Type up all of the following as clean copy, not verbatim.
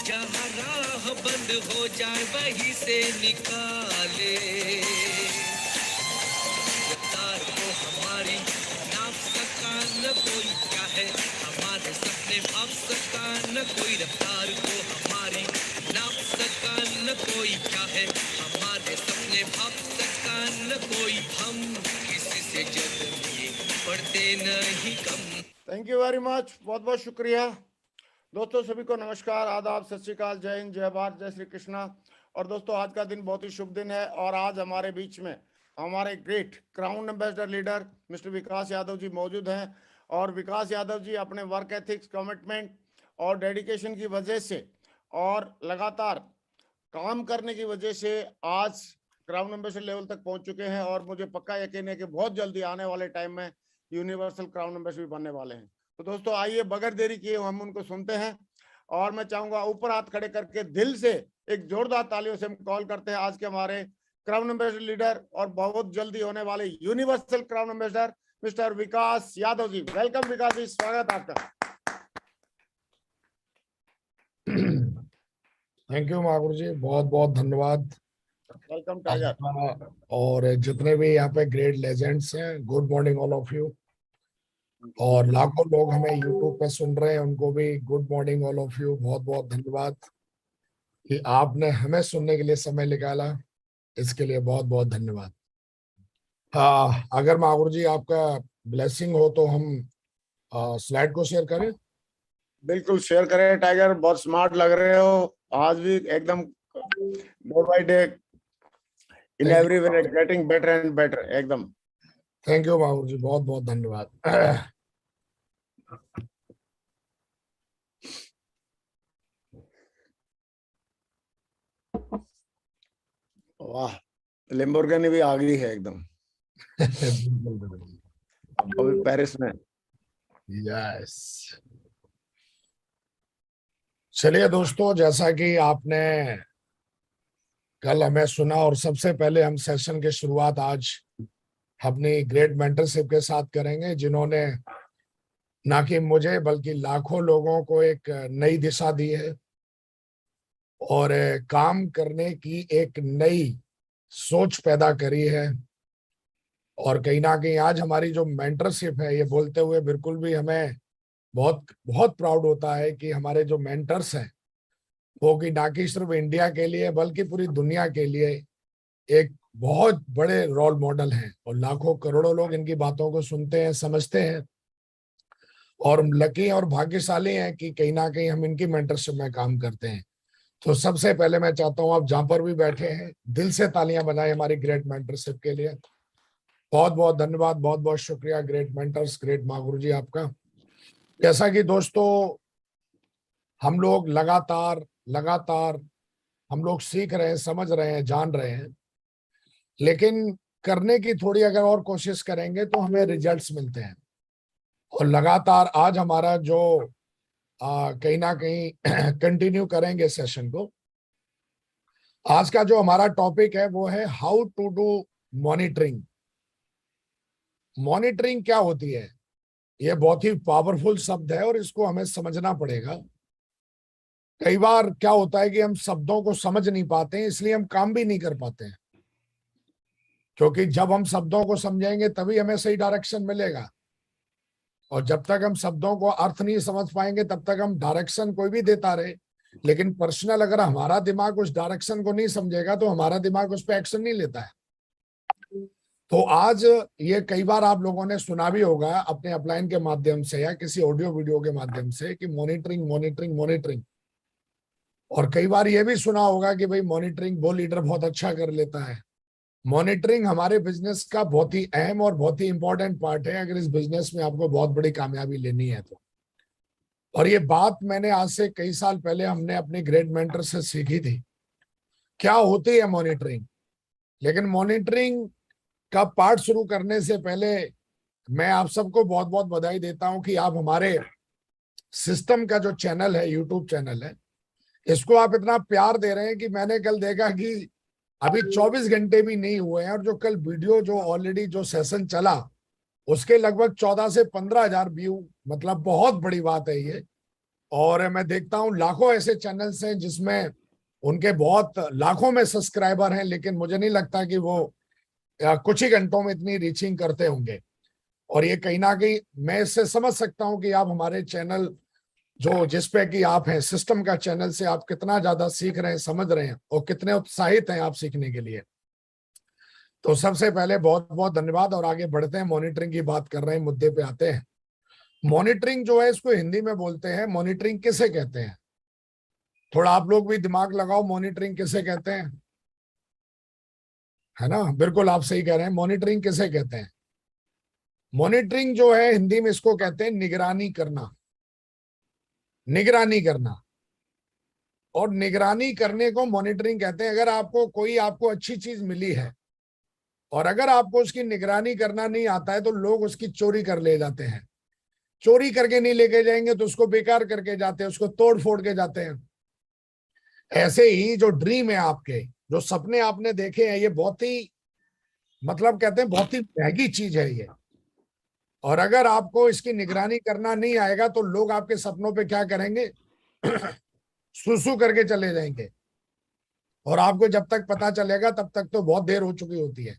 जहाँ राह बंद हो जाए वहीं से निकाले, रफ्तार को हमारी नाप सका न कोई, क्या है हमारे सपने भाप सका न कोई, रफ्तार को हमारी नाप सका न कोई, क्या है हमारे सपने भाप सका न कोई, हम किसी से जल्दी पढ़ते नहीं कम। थैंक यू वेरी मच, बहुत बहुत शुक्रिया दोस्तों। सभी को नमस्कार, आदाब, सत श्री अकाल, जय हिंद, जय भारत, जय श्री कृष्णा। और दोस्तों आज का दिन बहुत ही शुभ दिन है और आज हमारे बीच में हमारे great crown ambassador leader mister Vikas Yadav ji मौजूद हैं। और विकास यादव जी अपने वर्क एथिक्स, कमिटमेंट और डेडिकेशन की वजह से और लगातार काम करने की वजह से आज क्राउन एम्बेसडर लेवल तक पहुंच चुके हैं और मुझे पक्का यकीन है कि बहुत जल्दी आने वाले टाइम में यूनिवर्सल क्राउन एम्बेसडर भी बनने वाले हैं। तो दोस्तों आइए बगैर देरी किए हम उनको सुनते हैं और मैं चाहूंगा ऊपर हाथ खड़े करके दिल से एक जोरदार तालियों से हम कॉल करते हैं आज के हमारे क्राउन एम्बेसडर लीडर और बहुत जल्दी होने वाले universal crown ambassador mister Vikas Yadav जी। वेलकम विकास जी, स्वागत आपका। थैंक यू महागुरु जी, बहुत बहुत धन्यवाद। Welcome tiger. और जितने भी यहाँ पे ग्रेट लेजेंड्स हैं, good morning all of you. और लाखों लोग हमें यूट्यूब पे सुन रहे हैं, उनको भी good morning all of you. बहुत बहुत धन्यवाद कि आपने हमें सुनने के लिए समय निकाला, इसके लिए बहुत बहुत धन्यवाद। हाँ, अगर महागुरु जी आपका ब्लेसिंग हो तो हम स्लाइड को शेयर करें। बिल्कुल शेयर करें टाइगर, बहुत स्मार्ट लग रहे हो आज भी, एकदम day by day in every way getting better and better एकदम। थैंक यू महागुरु जी, बहुत बहुत धन्यवाद। वाह, लेम्बोर्गिनी भी आ गई है एकदम अभी पेरिस में। यस, चलिए दोस्तों, जैसा कि आपने कल हमें सुना और सबसे पहले हम सेशन की शुरुआत आज अपनी ग्रेट मेंटरशिप के साथ करेंगे, जिन्होंने ना कि मुझे बल्कि लाखों लोगों को एक नई दिशा दी है और काम करने की एक नई सोच पैदा करी है। और कहीं ना कहीं आज हमारी जो मेंटरशिप है, ये बोलते हुए बिल्कुल भी हमें बहुत बहुत प्राउड होता है कि हमारे जो मेंटर्स हैं वो कि ना कि सिर्फ इंडिया के लिए बल्कि पूरी दुनिया के लिए एक बहुत बड़े रोल मॉडल हैं और लाखों करोड़ों लोग इनकी बातों को सुनते हैं, समझते हैं और हम लकी और भाग्यशाली हैं कि कहीं ना कहीं हम इनकी मेंटरशिप में काम करते हैं। तो सबसे पहले मैं चाहता हूं आप जहां पर भी बैठे हैं दिल से तालियां बजाएं हमारी ग्रेट मेंटरशिप के लिए। बहुत बहुत धन्यवाद, बहुत बहुत शुक्रिया ग्रेट मेंटर्स, ग्रेट महागुरु जी आपका। जैसा कि दोस्तों हम लोग लगातार लगातार हम लोग सीख रहे हैं, समझ रहे हैं, जान रहे हैं, लेकिन करने की थोड़ी अगर और कोशिश करेंगे तो हमें रिजल्ट्स मिलते हैं। और लगातार आज हमारा जो कहीं ना कहीं कंटिन्यू करेंगे सेशन को। आज का जो हमारा टॉपिक है वो है how to do monitoring. Monitoring क्या होती है? ये बहुत ही पावरफुल शब्द है और इसको हमें समझना पड़ेगा। कई बार क्या होता है कि हम शब्दों को समझ नहीं पाते हैं, इसलिए हम काम भी नहीं कर पाते हैं, क्योंकि जब हम शब्दों को समझेंगे तभी हमें सही डायरेक्शन मिलेगा और जब तक हम शब्दों को अर्थ नहीं समझ पाएंगे तब तक हम डायरेक्शन कोई भी देता रहे, लेकिन पर्सनल अगर हमारा दिमाग उस डायरेक्शन को नहीं समझेगा तो हमारा दिमाग उस पर एक्शन नहीं लेता है। तो आज ये कई बार आप लोगों ने सुना भी होगा अपने अपलाइन के माध्यम से या किसी ऑडियो वीडियो के माध्यम से कि मॉनिटरिंग मॉनिटरिंग मॉनिटरिंग। और कई बार ये भी सुना होगा कि भाई मॉनिटरिंग वो लीडर बहुत अच्छा कर लेता है। मॉनिटरिंग हमारे बिजनेस का बहुत ही अहम और बहुत ही इंपॉर्टेंट पार्ट है अगर इस बिजनेस में आपको बहुत बड़ी कामयाबी लेनी है तो। और ये बात मैंने आज से कई साल पहले हमने अपने ग्रेट मेंटर से सीखी थी, क्या होती है मॉनिटरिंग। लेकिन मॉनिटरिंग का पार्ट शुरू करने से पहले मैं आप सबको बहुत बहुत बधाई देता हूं कि आप हमारे सिस्टम का जो चैनल है, यूट्यूब चैनल है, इसको आप इतना प्यार दे रहे हैं कि मैंने कल देखा कि अभी 24 घंटे भी नहीं हुए हैं और जो कल वीडियो जो ऑलरेडी जो सेशन चला उसके लगभग 14 से 15 हजार व्यू, मतलब बहुत बड़ी बात है ये। और मैं देखता हूं लाखों ऐसे चैनल्स हैं जिसमें उनके बहुत लाखों में सब्सक्राइबर हैं, लेकिन मुझे नहीं लगता कि वो कुछ ही घंटों में इतनी रीचिंग करते होंगे। और ये कहीं ना कहीं मैं इससे समझ सकता हूं कि आप हमारे चैनल जो जिसपे कि आप हैं सिस्टम का चैनल से आप कितना ज्यादा सीख रहे हैं, समझ रहे हैं और कितने उत्साहित हैं आप सीखने के लिए। तो सबसे पहले बहुत बहुत धन्यवाद। और आगे बढ़ते हैं, मॉनिटरिंग की बात कर रहे हैं, मुद्दे पे आते हैं। मॉनिटरिंग जो है इसको हिंदी में बोलते हैं, मॉनिटरिंग किसे कहते हैं? थोड़ा आप लोग भी दिमाग लगाओ, मॉनिटरिंग किसे कहते हैं? है ना, बिल्कुल आप सही कह रहे हैं। मॉनिटरिंग किसे कहते हैं? मॉनिटरिंग जो है हिंदी में इसको कहते हैं निगरानी करना। निगरानी करना, और निगरानी करने को मॉनिटरिंग कहते हैं। अगर आपको अच्छी चीज मिली है और अगर आपको उसकी निगरानी करना नहीं आता है तो लोग उसकी चोरी कर ले जाते हैं। चोरी करके नहीं लेके जाएंगे तो उसको बेकार करके जाते हैं, उसको तोड़ फोड़ के जाते हैं। ऐसे ही जो ड्रीम है आपके, जो सपने आपने देखे हैं, ये बहुत ही मतलब कहते हैं बहुत ही महंगी चीज है ये। और अगर आपको इसकी निगरानी करना नहीं आएगा तो लोग आपके सपनों पे क्या करेंगे? सुसु करके चले जाएंगे। और आपको जब तक पता चलेगा तब तक तो बहुत देर हो चुकी होती है।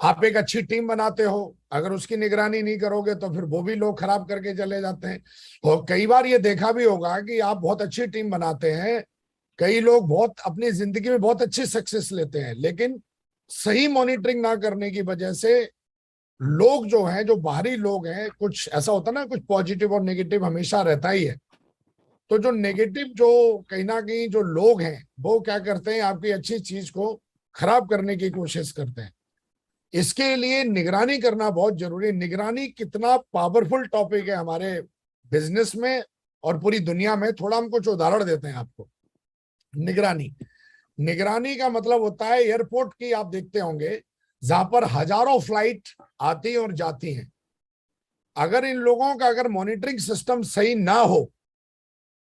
आप एक अच्छी टीम बनाते हो, अगर उसकी निगरानी नहीं करोगे तो फिर वो भी लोग खराब करके चले जाते हैं। और कई बार ये देखा भी होगा कि आप बहुत अच्छी टीम बनाते हैं, कई लोग बहुत अपनी जिंदगी में बहुत अच्छी सक्सेस लेते हैं, लेकिन सही मॉनिटरिंग ना करने की वजह से लोग जो हैं, जो बाहरी लोग हैं, कुछ ऐसा होता है ना, कुछ पॉजिटिव और नेगेटिव हमेशा रहता ही है। तो जो नेगेटिव जो कहीं ना कहीं जो लोग हैं वो क्या करते हैं, आपकी अच्छी चीज को खराब करने की कोशिश करते हैं। इसके लिए निगरानी करना बहुत जरूरी है। निगरानी कितना पावरफुल टॉपिक है हमारे बिजनेस में और पूरी दुनिया में। थोड़ा हम कुछ उदाहरण देते हैं आपको। निगरानी निगरानी का मतलब होता है, एयरपोर्ट की आप देखते होंगे जहां पर हजारों फ्लाइट आती और जाती हैं। अगर इन लोगों का अगर मॉनिटरिंग सिस्टम सही ना हो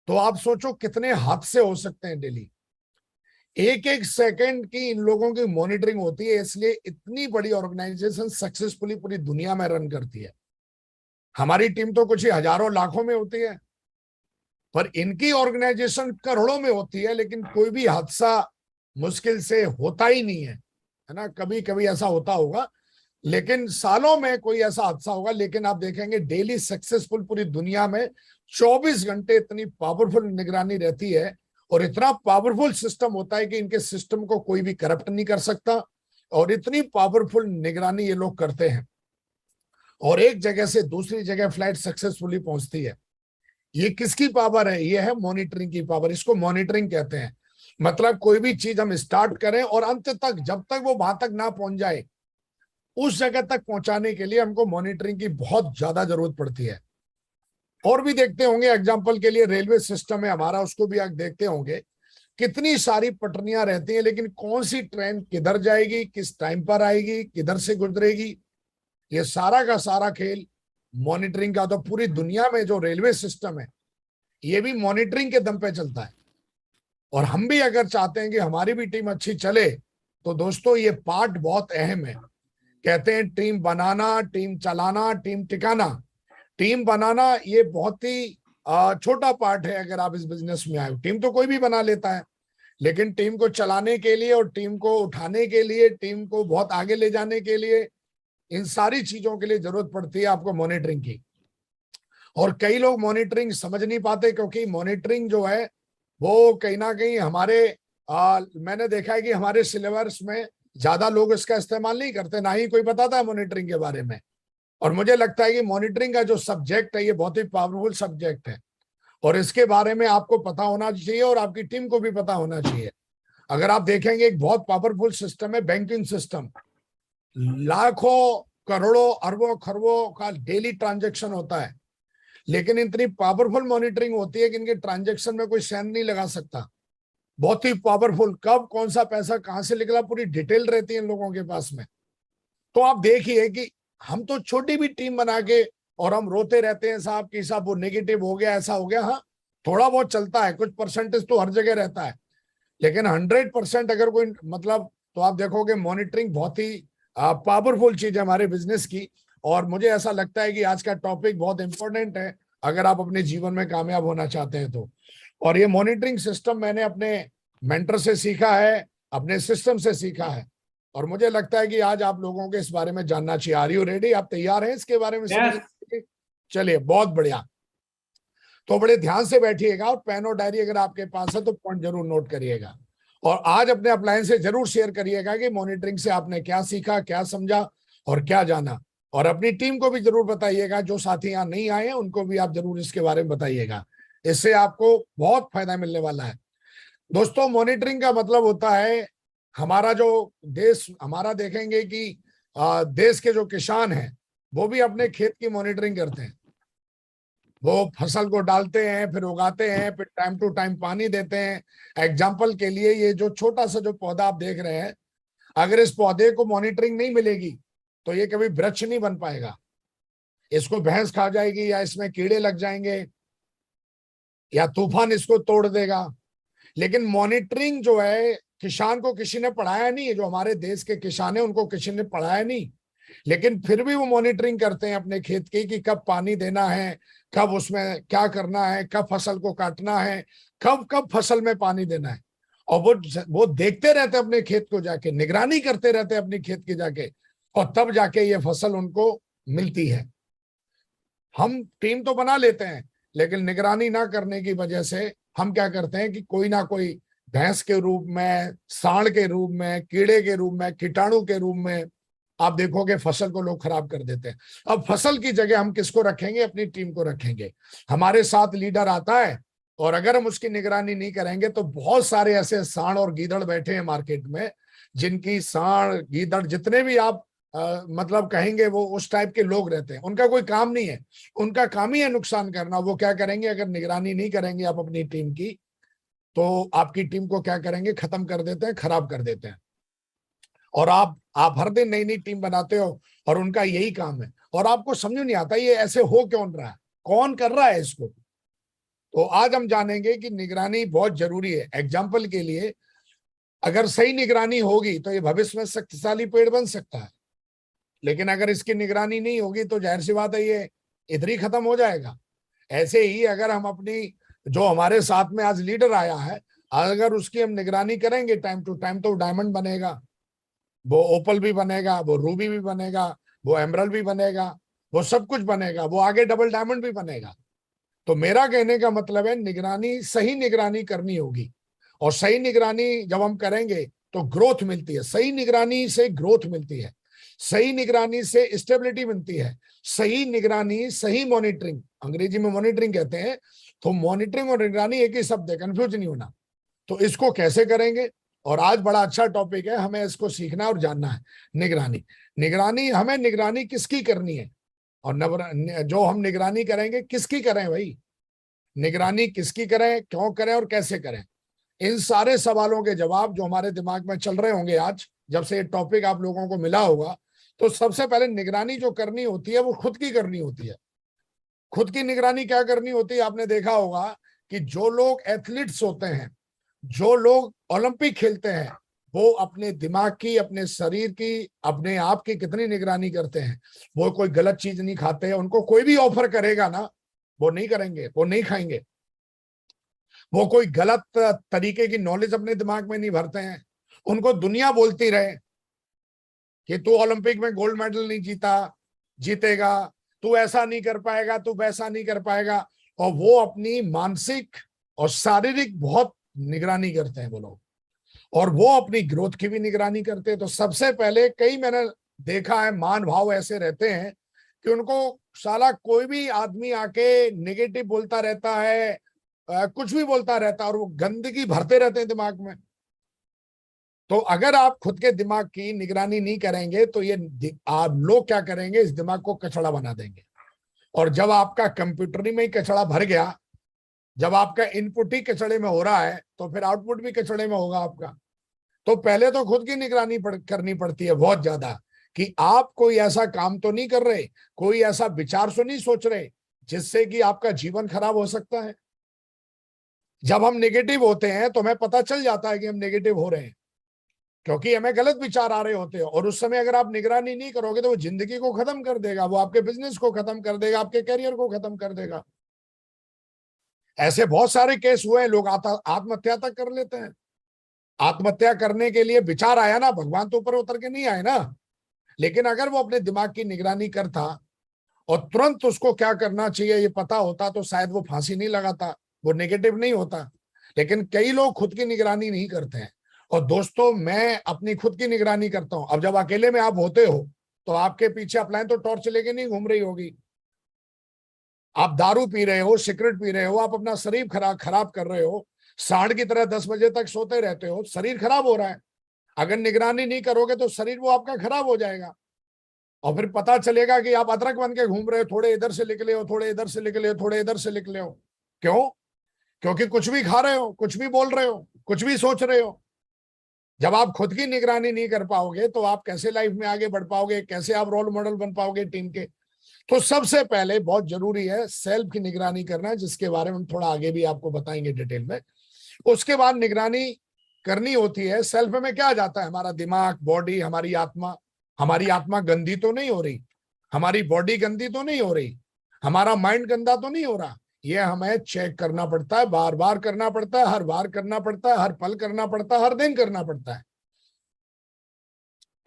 तो आप सोचो कितने हादसे हो सकते हैं डेली। एक एक सेकंड की इन लोगों की मॉनिटरिंग होती है, इसलिए इतनी बड़ी ऑर्गेनाइजेशन सक्सेसफुली पूरी दुनिया में रन करती है। हमारी टीम तो कुछ ही हजारों लाखों में होती है, पर इनकी ऑर्गेनाइजेशन करोड़ों में होती है, लेकिन कोई भी हादसा मुश्किल से होता ही नहीं है ना। कभी कभी ऐसा होता होगा, लेकिन सालों में कोई ऐसा हादसा होगा। लेकिन आप देखेंगे डेली सक्सेसफुल पूरी दुनिया में 24 घंटे इतनी पावरफुल निगरानी रहती है और इतना पावरफुल सिस्टम होता है कि इनके सिस्टम को कोई भी करप्ट नहीं कर सकता। और इतनी पावरफुल निगरानी ये लोग करते हैं और एक जगह से दूसरी जगह फ्लाइट सक्सेसफुली पहुंचती है। ये किसकी पावर है? ये है मॉनिटरिंग की पावर। इसको मॉनिटरिंग कहते हैं। मतलब कोई भी चीज हम स्टार्ट करें और अंत तक, जब तक वो वहां तक ना पहुंच जाए, उस जगह तक पहुंचाने के लिए हमको मॉनिटरिंग की बहुत ज्यादा जरूरत पड़ती है। और भी देखते होंगे, एग्जांपल के लिए रेलवे सिस्टम है हमारा, उसको भी आप देखते होंगे कितनी सारी पटरियां रहती हैं, लेकिन कौन सी ट्रेन किधर जाएगी, किस टाइम पर आएगी, किधर से गुजरेगी, ये सारा का सारा खेल मॉनिटरिंग का। तो पूरी दुनिया में जो रेलवे सिस्टम है ये भी मॉनिटरिंग के दम पे चलता है। और हम भी अगर चाहते हैं कि हमारी भी टीम अच्छी चले तो दोस्तों ये पार्ट बहुत अहम है। कहते हैं टीम बनाना, टीम चलाना, टीम टिकाना। टीम बनाना ये बहुत ही छोटा पार्ट है। अगर आप इस बिजनेस में आए, टीम तो कोई भी बना लेता है, लेकिन टीम को चलाने के लिए और टीम को उठाने के लिए, टीम को बहुत आगे ले जाने के लिए, इन सारी चीजों के लिए जरूरत पड़ती है आपको मॉनिटरिंग की। और कई लोग मॉनिटरिंग समझ नहीं पाते, क्योंकि मॉनिटरिंग जो है वो कहीं ना कहीं हमारे मैंने देखा है कि हमारे सिलेबस में ज्यादा लोग इसका इस्तेमाल नहीं करते, ना ही कोई बताता है मॉनिटरिंग के बारे में। और मुझे लगता है कि मॉनिटरिंग का जो सब्जेक्ट है ये बहुत ही पावरफुल सब्जेक्ट है और इसके बारे में आपको पता होना चाहिए और आपकी टीम को भी पता होना चाहिए। अगर आप देखेंगे एक बहुत पावरफुल सिस्टम है बैंकिंग सिस्टम। लाखों करोड़ों अरबों खरबों का डेली ट्रांजैक्शन होता है, लेकिन इतनी पावरफुल मॉनिटरिंग होती है कि इनके ट्रांजैक्शन में कोई सैन नहीं लगा सकता। बहुत ही पावरफुल, कब कौन सा पैसा कहां से निकला पूरी डिटेल रहती है इन लोगों के पास में। तो आप देखिए कि हम तो छोटी भी टीम बना के और हम रोते रहते हैं साहब कि साहब वो नेगेटिव हो गया, ऐसा हो गया। हाँ, थोड़ा बहुत चलता है, कुछ परसेंटेज तो हर जगह रहता है, लेकिन 100% अगर कोई मतलब, तो आप देखोगे मॉनिटरिंग बहुत ही पावरफुल चीज है हमारे बिजनेस की। और मुझे ऐसा लगता है कि आज का टॉपिक बहुत इंपॉर्टेंट है। अगर आप अपने जीवन में कामयाब होना चाहते हैं तो। और ये मॉनिटरिंग सिस्टम मैंने अपने मेंटर से सीखा है, अपने सिस्टम से सीखा है, और मुझे लगता है कि आज आप लोगों को इस बारे में जानना चाहिए। Are you ready? आप तैयार हैं इसके बारे में समझने? चलिए, बहुत बढ़िया। तो बड़े ध्यान से बैठिएगा और पेन और डायरी अगर आपके पास है तो पॉइंट जरूर नोट करिएगा। और आज अपने अपलाइन से जरूर शेयर करिएगा कि मॉनिटरिंग से आपने क्या सीखा, क्या समझा और क्या जाना। और अपनी टीम को भी जरूर बताइएगा, जो साथी यहाँ नहीं आए हैं उनको भी आप जरूर इसके बारे में बताइएगा। इससे आपको बहुत फायदा मिलने वाला है। दोस्तों, मॉनिटरिंग का मतलब होता है हमारा जो देश, हमारा देखेंगे कि देश के जो किसान हैं वो भी अपने खेत की मॉनिटरिंग करते हैं। वो फसल को डालते हैं, फिर उगाते हैं, फिर टाइम टू टाइम पानी देते हैं। एग्जाम्पल के लिए ये जो छोटा सा जो पौधा आप देख रहे हैं, अगर इस पौधे को मॉनिटरिंग नहीं मिलेगी तो ये कभी वृक्ष नहीं बन पाएगा। इसको भैंस खा जाएगी, या इसमें कीड़े लग जाएंगे, या तूफान इसको तोड़ देगा। लेकिन मॉनिटरिंग जो है, किसान को किसी ने पढ़ाया नहीं है, जो हमारे देश के किसान है उनको किसी ने पढ़ाया नहीं, लेकिन फिर भी वो मॉनिटरिंग करते हैं अपने खेत की कि कब पानी देना है, कब उसमें क्या करना है, कब फसल को काटना है, कब कब फसल में पानी देना है। और वो देखते रहते हैं अपने खेत को जाके, निगरानी करते रहते हैं अपने खेत की जाके, और तब जाके ये फसल उनको मिलती है। हम टीम तो बना लेते हैं, लेकिन निगरानी ना करने की वजह से हम क्या करते हैं कि कोई ना कोई भैंस के रूप में, सांड के रूप में, कीड़े के रूप में, कीटाणु के रूप में आप देखोगे फसल को लोग खराब कर देते हैं। अब फसल की जगह हम किसको रखेंगे? अपनी टीम को रखेंगे। हमारे साथ लीडर आता है, और अगर हम उसकी निगरानी नहीं करेंगे तो बहुत सारे ऐसे सांड और गीदड़ बैठे हैं मार्केट में, जिनकी सांड गीदड़ जितने भी आप मतलब कहेंगे, वो उस टाइप के लोग रहते हैं। उनका कोई काम नहीं है, उनका काम ही है नुकसान करना। वो क्या करेंगे? अगर निगरानी नहीं करेंगे आप अपनी टीम की, तो आपकी टीम को क्या करेंगे? खत्म कर देते हैं, खराब कर देते हैं। और आप हर दिन नई नई टीम बनाते हो, और उनका यही काम है, और आपको समझ नहीं आता ये ऐसे हो क्यों रहा है, कौन कर रहा है इसको। तो आज हम जानेंगे कि निगरानी बहुत जरूरी है। एग्जाम्पल के लिए, अगर सही निगरानी होगी तो ये भविष्य में शक्तिशाली पेड़ बन सकता है, लेकिन अगर इसकी निगरानी नहीं होगी तो जाहिर सी बात है ये इधर ही खत्म हो जाएगा। ऐसे ही अगर हम अपनी, जो हमारे साथ में आज लीडर आया है, अगर उसकी हम निगरानी करेंगे टाइम टू टाइम, तो डायमंड बनेगा, वो ओपल भी बनेगा, वो रूबी भी बनेगा, वो एमरल्ड भी बनेगा, वो सब कुछ बनेगा, वो आगे डबल डायमंड भी बनेगा। तो मेरा कहने का मतलब है, निगरानी, सही निगरानी करनी होगी, और सही निगरानी जब हम करेंगे तो ग्रोथ मिलती है। सही निगरानी से ग्रोथ मिलती है, सही निगरानी से स्टेबिलिटी मिलती है। सही निगरानी, सही मॉनिटरिंग, अंग्रेजी में मॉनिटरिंग कहते हैं, तो मॉनिटरिंग और निगरानी एक ही शब्द है, कंफ्यूज नहीं होना। तो इसको कैसे करेंगे? और आज बड़ा अच्छा टॉपिक है, हमें इसको सीखना और जानना है। निगरानी, निगरानी, हमें निगरानी किसकी करनी है, और जो हम निगरानी करेंगे किसकी करें भाई? निगरानी किसकी करें, क्यों करें और कैसे करें? इन सारे सवालों के जवाब जो हमारे दिमाग में चल रहे होंगे आज, जब से ये टॉपिक आप लोगों को मिला होगा, तो सबसे पहले निगरानी जो करनी होती है वो खुद की करनी होती है। खुद की निगरानी क्या करनी होती है? आपने देखा होगा कि जो लोग एथलीट्स होते हैं, जो लोग ओलंपिक खेलते हैं, वो अपने दिमाग की, अपने शरीर की, अपने आप की कितनी निगरानी करते हैं। वो कोई गलत चीज नहीं खाते हैं, उनको कोई भी ऑफर करेगा ना, वो नहीं करेंगे, वो नहीं खाएंगे। वो कोई गलत तरीके की नॉलेज अपने दिमाग में नहीं भरते हैं। उनको दुनिया बोलती रहे कि तू ओलंपिक में गोल्ड मेडल नहीं जीतेगा, तू ऐसा नहीं कर पाएगा, तू वैसा नहीं कर पाएगा, और वो अपनी मानसिक और शारीरिक बहुत निगरानी करते हैं वो लोग, और वो अपनी ग्रोथ की भी निगरानी करते हैं। तो सबसे पहले, कई मैंने देखा है मान भाव ऐसे रहते हैं कि उनको साला कोई भी आदमी आके नेगेटिव बोलता रहता है, कुछ भी बोलता रहता है, और वो गंदगी भरते रहते हैं दिमाग में। तो अगर आप खुद के दिमाग की निगरानी नहीं करेंगे तो ये आप लोग क्या करेंगे? इस दिमाग को कचड़ा बना देंगे। और जब आपका कंप्यूटर में ही कचड़ा भर गया, जब आपका इनपुट ही कचड़े में हो रहा है, तो फिर आउटपुट भी कचड़े में होगा आपका। तो पहले तो खुद की निगरानी करनी पड़ती है बहुत ज्यादा, कि आप कोई ऐसा काम तो नहीं कर रहे, कोई ऐसा विचार तो नहीं सोच रहे जिससे कि आपका जीवन खराब हो सकता है। जब हम नेगेटिव होते हैं तो हमें पता चल जाता है कि हम नेगेटिव हो रहे हैं, क्योंकि हमें गलत विचार आ रहे होते हैं। और उस समय अगर आप निगरानी नहीं करोगे तो वो जिंदगी को खत्म कर देगा, वो आपके बिजनेस को खत्म कर देगा, आपके करियर को खत्म कर देगा। ऐसे बहुत सारे केस हुए हैं, लोग आत्महत्या तक कर लेते हैं। आत्महत्या करने के लिए विचार आया ना, भगवान तो ऊपर उतर के नहीं आए ना। लेकिन अगर वो अपने दिमाग की निगरानी करता और तुरंत उसको क्या करना चाहिए ये पता होता तो शायद वो फांसी नहीं लगाता, वो नेगेटिव नहीं होता। लेकिन कई लोग खुद की निगरानी नहीं करते हैं। और दोस्तों, मैं अपनी खुद की निगरानी करता हूं। अब जब अकेले में आप होते हो तो आपके पीछे अपलाइन तो टॉर्च लेके नहीं घूम रही होगी। आप दारू पी रहे हो, सिगरेट पी रहे हो, आप अपना शरीर खराब कर रहे हो, सांड की तरह 10 बजे तक सोते रहते हो, शरीर खराब हो रहा है। अगर निगरानी नहीं करोगे तो शरीर वो आपका खराब हो जाएगा। और फिर पता चलेगा कि आप अदरक बन के घूम रहे हो, थोड़े इधर से निकले हो, थोड़े इधर से निकले हो, थोड़े इधर से निकले हो। क्यों? क्योंकि कुछ भी खा रहे हो, कुछ भी बोल रहे हो, कुछ भी सोच रहे हो। जब आप खुद की निगरानी नहीं कर पाओगे तो आप कैसे लाइफ में आगे बढ़ पाओगे, कैसे आप रोल मॉडल बन पाओगे टीम के? तो सबसे पहले बहुत जरूरी है सेल्फ की निगरानी करना, जिसके बारे में हम थोड़ा आगे भी आपको बताएंगे डिटेल में। उसके बाद निगरानी करनी होती है। सेल्फ में क्या आ जाता है? हमारा दिमाग, बॉडी, हमारी आत्मा। हमारी आत्मा गंदी तो नहीं हो रही, हमारी बॉडी गंदी तो नहीं हो रही, हमारा माइंड गंदा तो नहीं हो रहा। ये हमें चेक करना पड़ता है, बार बार करना पड़ता है, हर बार करना पड़ता है, हर पल करना पड़ता है, हर दिन करना पड़ता है।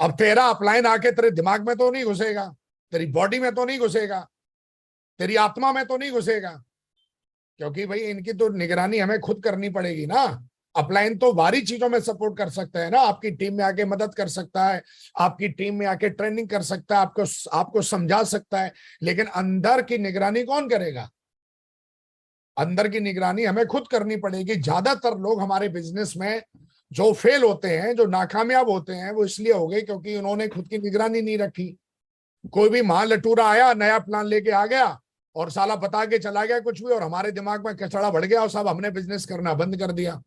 अब तेरा अपलाइन आके तेरे दिमाग में तो नहीं घुसेगा, तेरी बॉडी में तो नहीं घुसेगा, तेरी आत्मा में तो नहीं घुसेगा, क्योंकि भाई इनकी तो निगरानी हमें खुद करनी पड़ेगी ना। अपलाइन तो बाहरी चीजों में सपोर्ट कर सकता है ना, आपकी टीम में आके मदद कर सकता है, आपकी टीम में आके ट्रेनिंग कर सकता है, आपको समझा सकता है। लेकिन अंदर की निगरानी कौन करेगा? अंदर की निगरानी हमें खुद करनी पड़ेगी। ज्यादातर लोग हमारे बिजनेस में जो फेल होते हैं, जो नाकामयाब होते हैं, वो इसलिए हो गए क्योंकि उन्होंने खुद की निगरानी नहीं रखी। कोई भी महालटूरा आया, नया प्लान लेके आ गया और साला बता के चला गया कुछ भी, और हमारे दिमाग में कचड़ा बढ़ गया और सब हमने बिजनेस करना बंद कर दिया।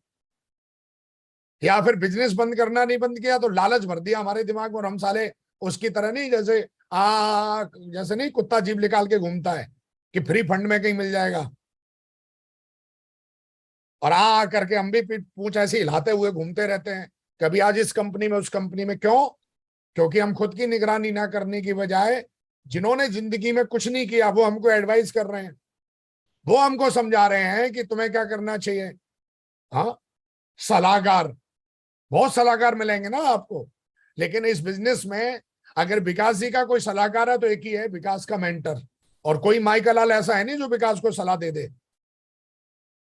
या फिर बिजनेस बंद करना नहीं बंद किया तो लालच भर दिया हमारे दिमाग में, और हम साले उसकी तरह नहीं, जैसे नहीं कुत्ता जीभ निकाल के घूमता है कि फ्री फंड में कहीं मिल जाएगा, और करके हम भी पीठ पूंछ ऐसे हिलाते हुए घूमते रहते हैं, कभी आज इस कंपनी में उस कंपनी में। क्यों? क्योंकि हम खुद की निगरानी ना करने की बजाय जिन्होंने जिंदगी में कुछ नहीं किया वो हमको एडवाइस कर रहे हैं, वो हमको समझा रहे हैं कि तुम्हें क्या करना चाहिए। हाँ, सलाहकार, बहुत सलाहकार मिलेंगे ना आपको। लेकिन इस बिजनेस में अगर विकास जी का कोई सलाहकार है तो एक ही है, विकास का मेंटर। और कोई माइकल लाल ऐसा है नहीं जो विकास को सलाह दे दे,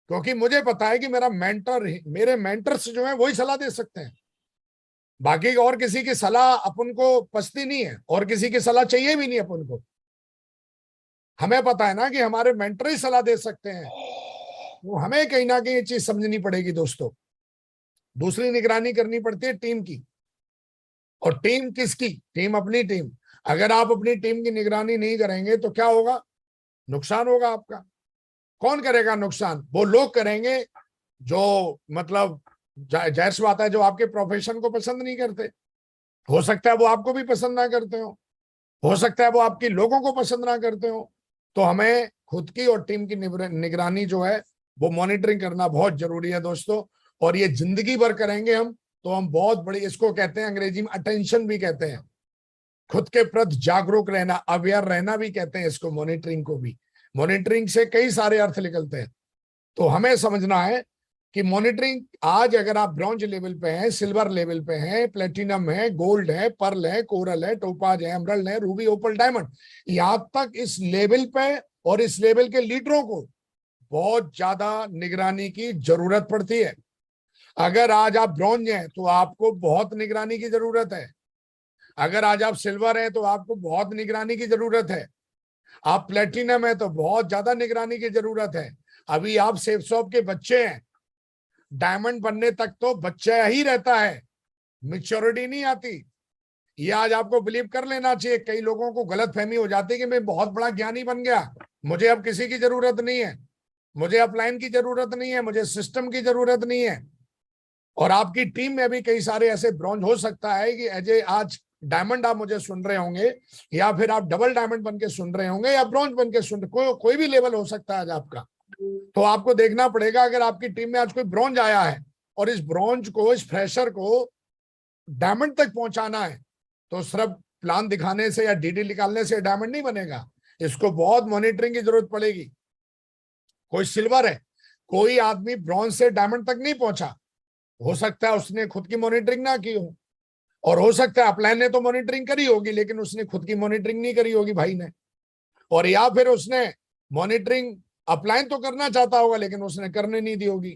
क्योंकि मुझे पता है कि मेरे मेंटर्स जो है वही सलाह दे सकते हैं। बाकी और किसी की सलाह अपन को पसती नहीं है, और किसी की सलाह चाहिए भी नहीं अपन को। हमें पता है ना कि हमारे मेंटर ही सलाह दे सकते हैं, तो हमें कहीं ना कहीं ये चीज समझनी पड़ेगी दोस्तों। दूसरी निगरानी करनी पड़ती है टीम की। और टीम किसकी? टीम अपनी टीम। अगर आप अपनी टीम की निगरानी नहीं करेंगे तो क्या होगा? नुकसान होगा आपका। कौन करेगा नुकसान? वो लोग करेंगे जो मतलब जाहिर सी बात है जो आपके प्रोफेशन को पसंद नहीं करते। हो सकता है वो आपको भी पसंद ना करते हो सकता है वो आपकी लोगों को पसंद ना करते हो। तो हमें खुद की और टीम की निगरानी जो है वो मॉनिटरिंग करना बहुत जरूरी है दोस्तों। और ये जिंदगी भर करेंगे हम तो हम बहुत बड़ी, इसको कहते हैं अंग्रेजी में अटेंशन भी कहते हैं, खुद के प्रति जागरूक रहना, अवेयर रहना भी कहते हैं इसको, मॉनिटरिंग को भी। मॉनिटरिंग से कई सारे अर्थ निकलते हैं। तो हमें समझना है कि मॉनिटरिंग, आज अगर आप ब्रॉन्ज लेवल पे हैं, सिल्वर लेवल पे हैं, प्लेटिनम है, गोल्ड है, पर्ल है, कोरल है, टोपाज है, एमरल्ड है, रूबी, ओपल, डायमंड, यहां तक इस लेवल पे और इस लेवल के लीडरों को बहुत ज्यादा निगरानी की जरूरत पड़ती है। अगर आज आप ब्रॉन्ज हैं तो आपको बहुत निगरानी की जरूरत है। अगर आज आप सिल्वर हैं तो आपको बहुत निगरानी की जरूरत है। आप प्लेटिनम है तो बहुत ज्यादा निगरानी की जरूरत है। अभी आप सेफ शॉप के बच्चे हैं, डायमंड बनने तक तो बच्चा ही रहता है, मैच्योरिटी नहीं आती। ये आज आपको बिलीव कर लेना चाहिए। कई लोगों को गलत फहमी हो जाती है कि मैं बहुत बड़ा ज्ञानी बन गया, मुझे अब किसी की जरूरत नहीं है, मुझे अपलाइन की जरूरत नहीं है, मुझे सिस्टम की जरूरत नहीं है। और आपकी टीम में भी कई सारे ऐसे ब्रॉन्ज हो सकता है कि अजय आज डायमंड आप मुझे सुन रहे होंगे, या फिर आप डबल डायमंड बन के सुन रहे होंगे, या ब्रॉन्ज बन के सुन रहे, कोई भी लेवल हो सकता है आज आपका। तो आपको देखना पड़ेगा, अगर आपकी टीम में आज कोई ब्रॉन्ज आया है और इस ब्रॉन्ज को, इस फ्रेशर को डायमंड तक पहुंचाना है, तो सिर्फ प्लान दिखाने से या डीडी निकालने से डायमंड नहीं बनेगा, इसको बहुत मॉनिटरिंग की जरूरत पड़ेगी। कोई सिल्वर है, कोई आदमी ब्रॉन्ज से डायमंड तक नहीं पहुंचा। हो सकता है उसने खुद की मॉनिटरिंग ना की हो, और हो सकता है अपलाइन ने तो मॉनिटरिंग करी होगी लेकिन उसने खुद की मॉनिटरिंग नहीं करी होगी भाई ने, और या फिर उसने मॉनिटरिंग अपलाइन तो करना चाहता होगा लेकिन उसने करने नहीं दी होगी।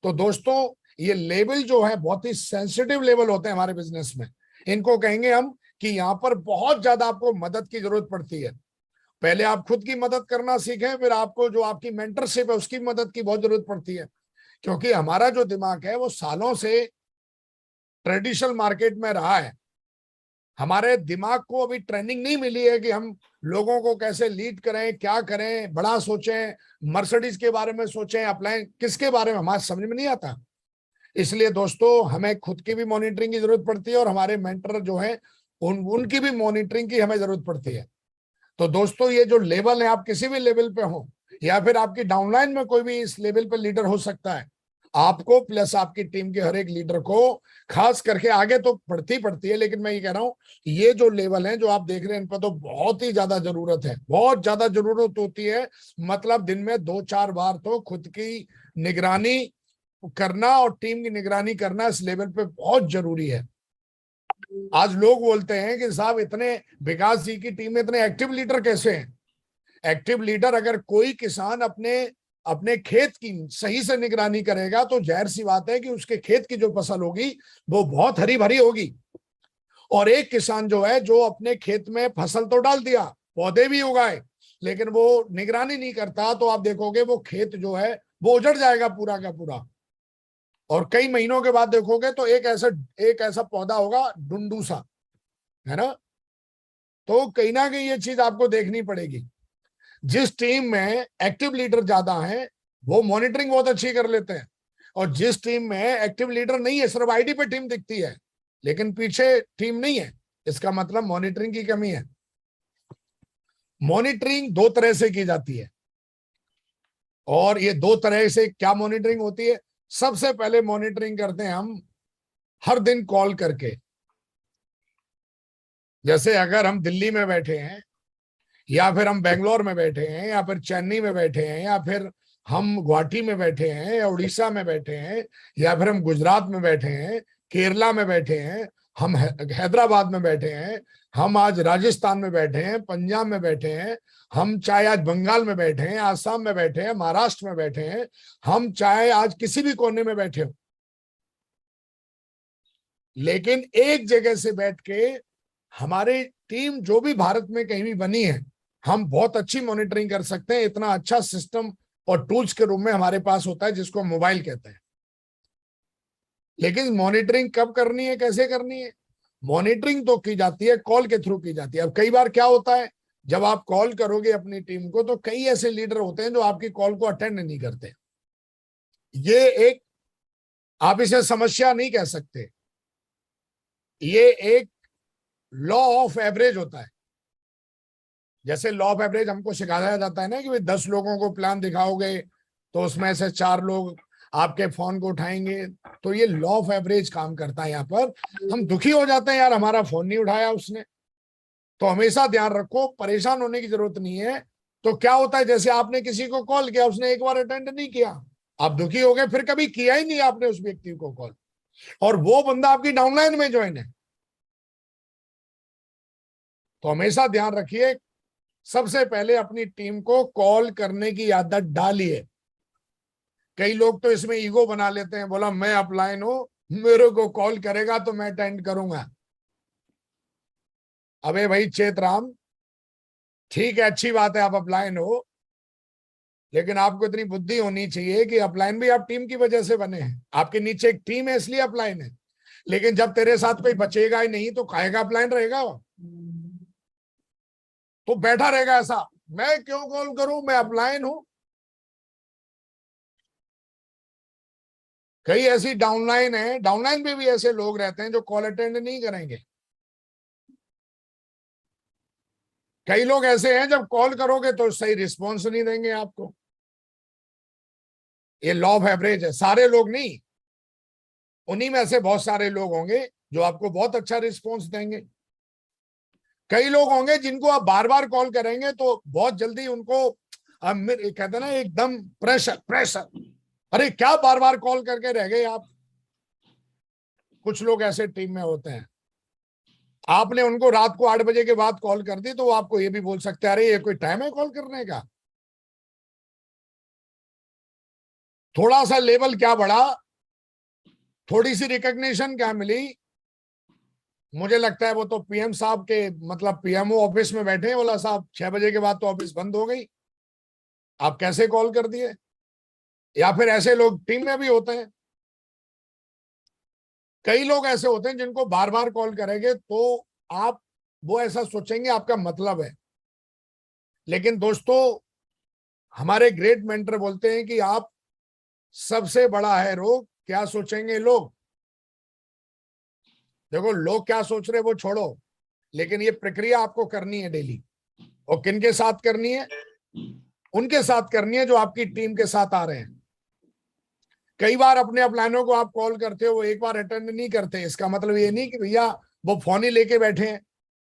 तो दोस्तों ये लेवल जो है बहुत ही सेंसिटिव लेवल होते हैं हमारे बिजनेस में। इनको कहेंगे हम कि यहाँ पर बहुत ज्यादा आपको मदद की जरूरत पड़ती है। पहले आप खुद की मदद करना सीखें, फिर आपको जो आपकी मेंटरशिप है उसकी मदद की बहुत जरूरत पड़ती है। क्योंकि हमारा जो दिमाग है वो सालों से ट्रेडिशनल मार्केट में रहा है। हमारे दिमाग को अभी ट्रेनिंग नहीं मिली है कि हम लोगों को कैसे लीड करें, क्या करें, बड़ा सोचें, मर्सिडीज के बारे में सोचें, अप्लाई किसके बारे में हमारे समझ में नहीं आता। इसलिए दोस्तों हमें खुद की भी मॉनिटरिंग की जरूरत पड़ती है और हमारे मेंटर जो है उनकी भी मॉनिटरिंग की हमें जरूरत पड़ती है। तो दोस्तों ये जो लेवल है, आप किसी भी लेवल पे हो या फिर आपकी डाउनलाइन में कोई भी इस लेवल पे लीडर हो सकता है, आपको प्लस आपकी टीम के हर एक लीडर को खास करके आगे तो पड़ती है, लेकिन मैं ये कह रहा हूं ये जो लेवल है जो आप देख रहे हैं इन पर तो बहुत ही ज्यादा जरूरत है, बहुत ज्यादा जरूरत होती है। मतलब दिन में 2-4 बार तो खुद की निगरानी करना और टीम की निगरानी करना इस लेवल पे बहुत जरूरी है। आज लोग बोलते हैं कि साहब इतने विकास जी की टीम में इतने एक्टिव लीडर कैसे हैं। एक्टिव लीडर अगर कोई किसान अपने अपने खेत की सही से निगरानी करेगा तो जाहिर सी बात है कि उसके खेत की जो फसल होगी वो बहुत हरी भरी होगी। और एक किसान जो है जो अपने खेत में फसल तो डाल दिया, पौधे भी उगाए, लेकिन वो निगरानी नहीं करता तो आप देखोगे वो खेत जो है वो उजड़ जाएगा पूरा का पूरा। और कई महीनों के बाद देखोगे तो एक ऐसा पौधा होगा डुंडू सा, है ना। तो कहीं ना कहीं ये चीज आपको देखनी पड़ेगी। जिस टीम में एक्टिव लीडर ज्यादा है वो मॉनिटरिंग बहुत अच्छी कर लेते हैं, और जिस टीम में एक्टिव लीडर नहीं है, सिर्फ आईडी पे टीम दिखती है लेकिन पीछे टीम नहीं है, इसका मतलब मॉनिटरिंग की कमी है। मॉनिटरिंग 2 तरह से की जाती है, और ये 2 तरह से क्या मॉनिटरिंग होती है। सबसे पहले मॉनिटरिंग करते हैं हम हर दिन कॉल करके। जैसे अगर हम दिल्ली में बैठे हैं या फिर हम बेंगलोर में बैठे हैं या फिर चेन्नई में बैठे हैं या फिर हम गुवाहाटी में बैठे हैं या उड़ीसा में बैठे हैं या फिर हम गुजरात में बैठे हैं, केरला में बैठे हैं, हम हैदराबाद में बैठे हैं, हम आज राजस्थान में बैठे हैं, पंजाब में बैठे हैं, हम चाहे आज बंगाल में बैठे हैं, आसाम में बैठे हैं, महाराष्ट्र में बैठे हैं, हम चाहे आज किसी भी कोने में बैठे हो, लेकिन एक जगह से बैठ के हमारी टीम जो भी भारत में कहीं भी बनी है हम बहुत अच्छी मॉनिटरिंग कर सकते हैं। इतना अच्छा सिस्टम और टूल्स के रूप में हमारे पास होता है जिसको मोबाइल कहते हैं। लेकिन मॉनिटरिंग कब करनी है, कैसे करनी है? मॉनिटरिंग तो की जाती है कॉल के थ्रू की जाती है। अब कई बार क्या होता है, जब आप कॉल करोगे अपनी टीम को तो कई ऐसे लीडर होते हैं जो आपकी कॉल को अटेंड नहीं करते। ये एक, आप इसे समस्या नहीं कह सकते, ये एक लॉ ऑफ एवरेज होता है। जैसे लॉ ऑफ एवरेज हमको सिखाया जाता है ना कि 10 लोगों को प्लान दिखाओगे तो उसमें से 4 लोग आपके फोन को उठाएंगे, तो ये लॉ ऑफ एवरेज काम करता है। यहाँ पर हम दुखी हो जाते हैं, यार हमारा फोन नहीं उठाया उसने। तो हमेशा ध्यान रखो, परेशान होने की जरूरत नहीं है। तो क्या होता है, जैसे आपने किसी को कॉल किया, उसने एक बार अटेंड नहीं किया, आप दुखी हो गए, फिर कभी किया ही नहीं आपने उस व्यक्ति को कॉल, और वो बंदा आपकी डाउनलाइन में ज्वाइन है। तो हमेशा ध्यान रखिए, सबसे पहले अपनी टीम को कॉल करने की आदत डालिए। कई लोग तो इसमें ईगो बना लेते हैं, बोला मैं अपलाइन हूं, मेरे को कॉल करेगा तो मैं अटेंड करूंगा। अबे भाई चेतराम, ठीक है अच्छी बात है आप अपलाइन हो, लेकिन आपको इतनी बुद्धि होनी चाहिए कि अपलाइन भी आप टीम की वजह से बने हैं, आपके नीचे एक टीम है इसलिए अपलाइन है। लेकिन जब तेरे साथ कोई बचेगा ही नहीं तो काहेगा अपलाइन रहेगा वो, तो बैठा रहेगा ऐसा, मैं क्यों कॉल करूं, मैं अपलाइन हूं। कई ऐसी डाउनलाइन है, डाउनलाइन पे भी ऐसे लोग रहते हैं जो कॉल अटेंड नहीं करेंगे। कई लोग ऐसे हैं जब कॉल करोगे तो सही रिस्पॉन्स नहीं देंगे आपको। ये लॉ ऑफ एवरेज है, सारे लोग नहीं, उन्हीं में से बहुत सारे लोग होंगे जो आपको बहुत अच्छा रिस्पॉन्स देंगे। कई लोग होंगे जिनको आप बार बार कॉल करेंगे तो बहुत जल्दी उनको कहते हैं ना एकदम प्रेशर प्रेशर, अरे क्या बार बार कॉल करके रह गए आप। कुछ लोग ऐसे टीम में होते हैं, आपने उनको रात को 8 बजे के बाद कॉल कर दी तो वो आपको ये भी बोल सकते हैं, अरे ये कोई टाइम है कॉल करने का। थोड़ा सा लेवल क्या बढ़ा, थोड़ी सी रिकॉग्निशन क्या मिली, मुझे लगता है वो तो पीएम साहब के मतलब पीएमओ ऑफिस में बैठे हैं, बोला साहब 6 बजे के बाद तो ऑफिस बंद हो गई, आप कैसे कॉल कर दिए। या फिर ऐसे लोग टीम में भी होते हैं, कई लोग ऐसे होते हैं जिनको बार बार कॉल करेंगे तो आप वो ऐसा सोचेंगे आपका मतलब है। लेकिन दोस्तों, हमारे ग्रेट मेंटर बोलते हैं कि आप सबसे बड़ा है रोग क्या सोचेंगे लोग। देखो लोग क्या सोच रहे वो छोड़ो, लेकिन ये प्रक्रिया आपको करनी है डेली। और किन के साथ करनी है? उनके साथ करनी है जो आपकी टीम के साथ आ रहे हैं। कई बार अपने अपलाइनों को आप कॉल करते हो, वो एक बार अटेंड नहीं करते, इसका मतलब ये नहीं कि भैया वो फोन ही लेके बैठे हैं।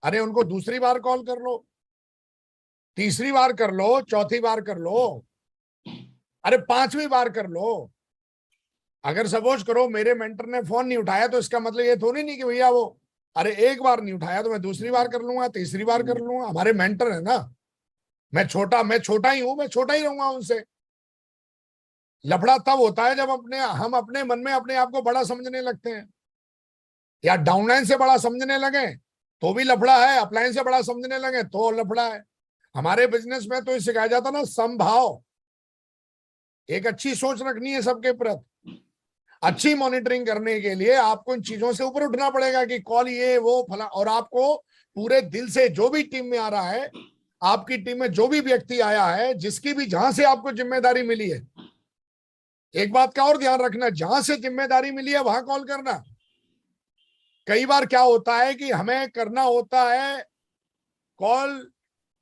अरे उनको दूसरी बार कॉल कर लो, तीसरी बार कर लो, चौथी बार कर लो, अरे 5वीं बार कर लो। अगर सपोज करो मेरे मेंटर ने फोन नहीं उठाया तो इसका मतलब ये थोड़ी नहीं कि भैया वो, अरे एक बार नहीं उठाया तो मैं दूसरी बार कर लूंगा, तीसरी बार कर लूंगा। हमारे मेंटर है ना, मैं छोटा ही हूं, मैं छोटा ही रहूंगा उनसे। लफड़ा तब होता है जब हम अपने मन में अपने आप को बड़ा समझने लगते हैं, या डाउनलाइन से बड़ा समझने लगे तो भी लफड़ा है, अपलाइन से बड़ा समझने लगे तो लफड़ा है। हमारे बिजनेस में तो सिखाया जाता ना समभाव, एक अच्छी सोच रखनी है सबके प्रति। अच्छी मॉनिटरिंग करने के लिए आपको इन चीजों से ऊपर उठना पड़ेगा कि कॉल ये वो फला, और आपको पूरे दिल से जो भी टीम में आ रहा है, आपकी टीम में जो भी व्यक्ति आया है, जिसकी भी जहां से आपको जिम्मेदारी मिली है, एक बात का और ध्यान रखना, जहां से जिम्मेदारी मिली है वहां कॉल करना। कई बार क्या होता है कि हमें करना होता है कॉल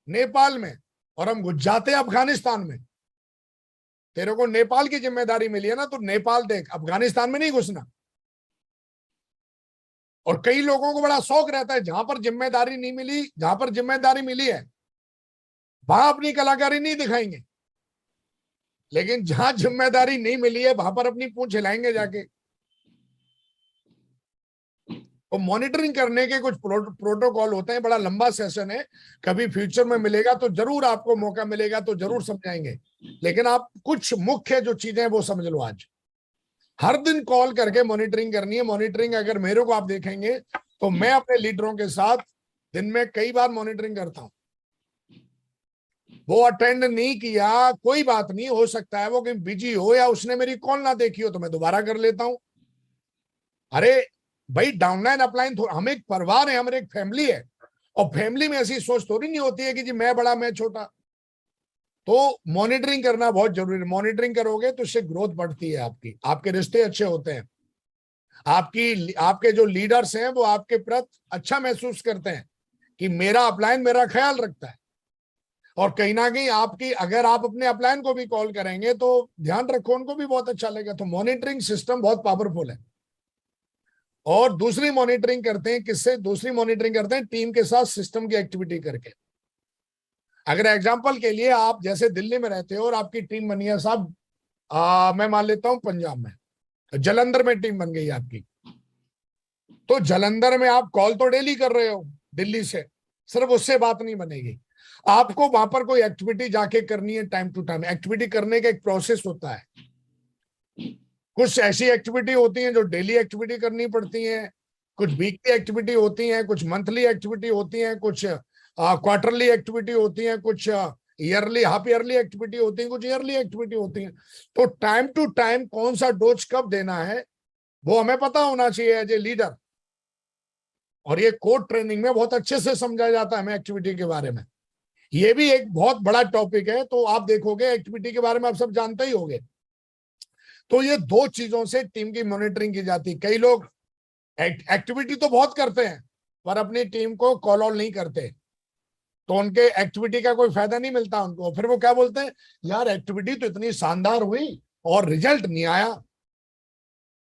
नेपाल में और हम घुस जाते हैं अफगानिस्तान में। तेरे को नेपाल की जिम्मेदारी मिली है ना, तो नेपाल देख, अफगानिस्तान में नहीं घुसना। और कई लोगों को बड़ा शौक रहता है जहां पर जिम्मेदारी नहीं मिली, जहां पर जिम्मेदारी मिली है वहां अपनी कलाकारी नहीं दिखाएंगे, लेकिन जहां जिम्मेदारी नहीं मिली है वहां पर अपनी पूंछ हिलाएंगे जाके। तो मॉनिटरिंग करने के कुछ प्रोटोकॉल होते हैं, बड़ा लंबा सेशन है, कभी फ्यूचर में मिलेगा तो जरूर आपको मौका मिलेगा तो जरूर समझाएंगे। लेकिन आप कुछ मुख्य जो चीजें हैं वो समझ लो। आज हर दिन कॉल करके मॉनिटरिंग करनी है। मॉनिटरिंग अगर मेरे को आप देखेंगे तो मैं अपने लीडरों के साथ दिन में कई बार मॉनिटरिंग करता हूं। वो अटेंड नहीं किया कोई बात नहीं, हो सकता है वो कहीं बिजी हो या उसने मेरी कॉल ना देखी हो तो मैं दोबारा कर लेता हूं। अरे भाई डाउनलाइन अपलाइन हम एक परिवार है, हम एक फैमिली है, और फैमिली में ऐसी सोच थोड़ी नहीं होती है कि जी मैं बड़ा मैं छोटा। तो मॉनिटरिंग करना बहुत जरूरी है। मॉनिटरिंग करोगे तो इससे ग्रोथ बढ़ती है, आपके रिश्ते अच्छे होते हैं, आपके जो लीडर्स हैं वो आपके प्रति अच्छा महसूस करते हैं कि मेरा अपलाइन मेरा ख्याल रखता है। और कहीं ना कहीं अगर आप अपने अपलाइन को भी कॉल करेंगे तो ध्यान रखो उनको भी बहुत अच्छा लगेगा। तो मॉनिटरिंग सिस्टम बहुत पावरफुल है। और दूसरी मॉनिटरिंग करते हैं किससे? दूसरी मॉनिटरिंग करते हैं टीम के साथ सिस्टम की एक्टिविटी करके। अगर एग्जांपल के लिए आप जैसे दिल्ली में रहते हो और आपकी टीम बनी है साहब, मैं मान लेता हूं पंजाब में, जलंधर में टीम बन गई आपकी, तो जलंधर में आप कॉल तो डेली कर रहे हो दिल्ली से, सिर्फ उससे बात नहीं बनेगी। आपको वहां पर कोई एक्टिविटी जाके करनी है, टाइम टू टाइम एक्टिविटी करने का एक प्रोसेस होता है। कुछ ऐसी एक्टिविटी होती हैं जो डेली एक्टिविटी करनी पड़ती हैं, कुछ वीकली एक्टिविटी होती हैं, कुछ मंथली एक्टिविटी होती हैं, कुछ क्वार्टरली एक्टिविटी होती हैं, कुछ ईयरली हाफ ईयरली एक्टिविटी होती है, कुछ ईयरली एक्टिविटी होती है। तो टाइम टू टाइम कौन सा डोज कब देना है वो हमें पता होना चाहिए एज ए लीडर। और ये कोड ट्रेनिंग में बहुत अच्छे से समझाया जाता है हमें एक्टिविटी के बारे में। ये भी एक बहुत बड़ा टॉपिक है, तो आप देखोगे एक्टिविटी के बारे में आप सब जानते ही होंगे। तो ये दो चीजों से टीम की मॉनिटरिंग की जाती है। कई लोग एक्टिविटी तो बहुत करते हैं पर अपनी टीम को कॉल ऑल नहीं करते, तो उनके एक्टिविटी का कोई फायदा नहीं मिलता उनको। फिर वो क्या बोलते हैं, यार एक्टिविटी तो इतनी शानदार हुई और रिजल्ट नहीं आया।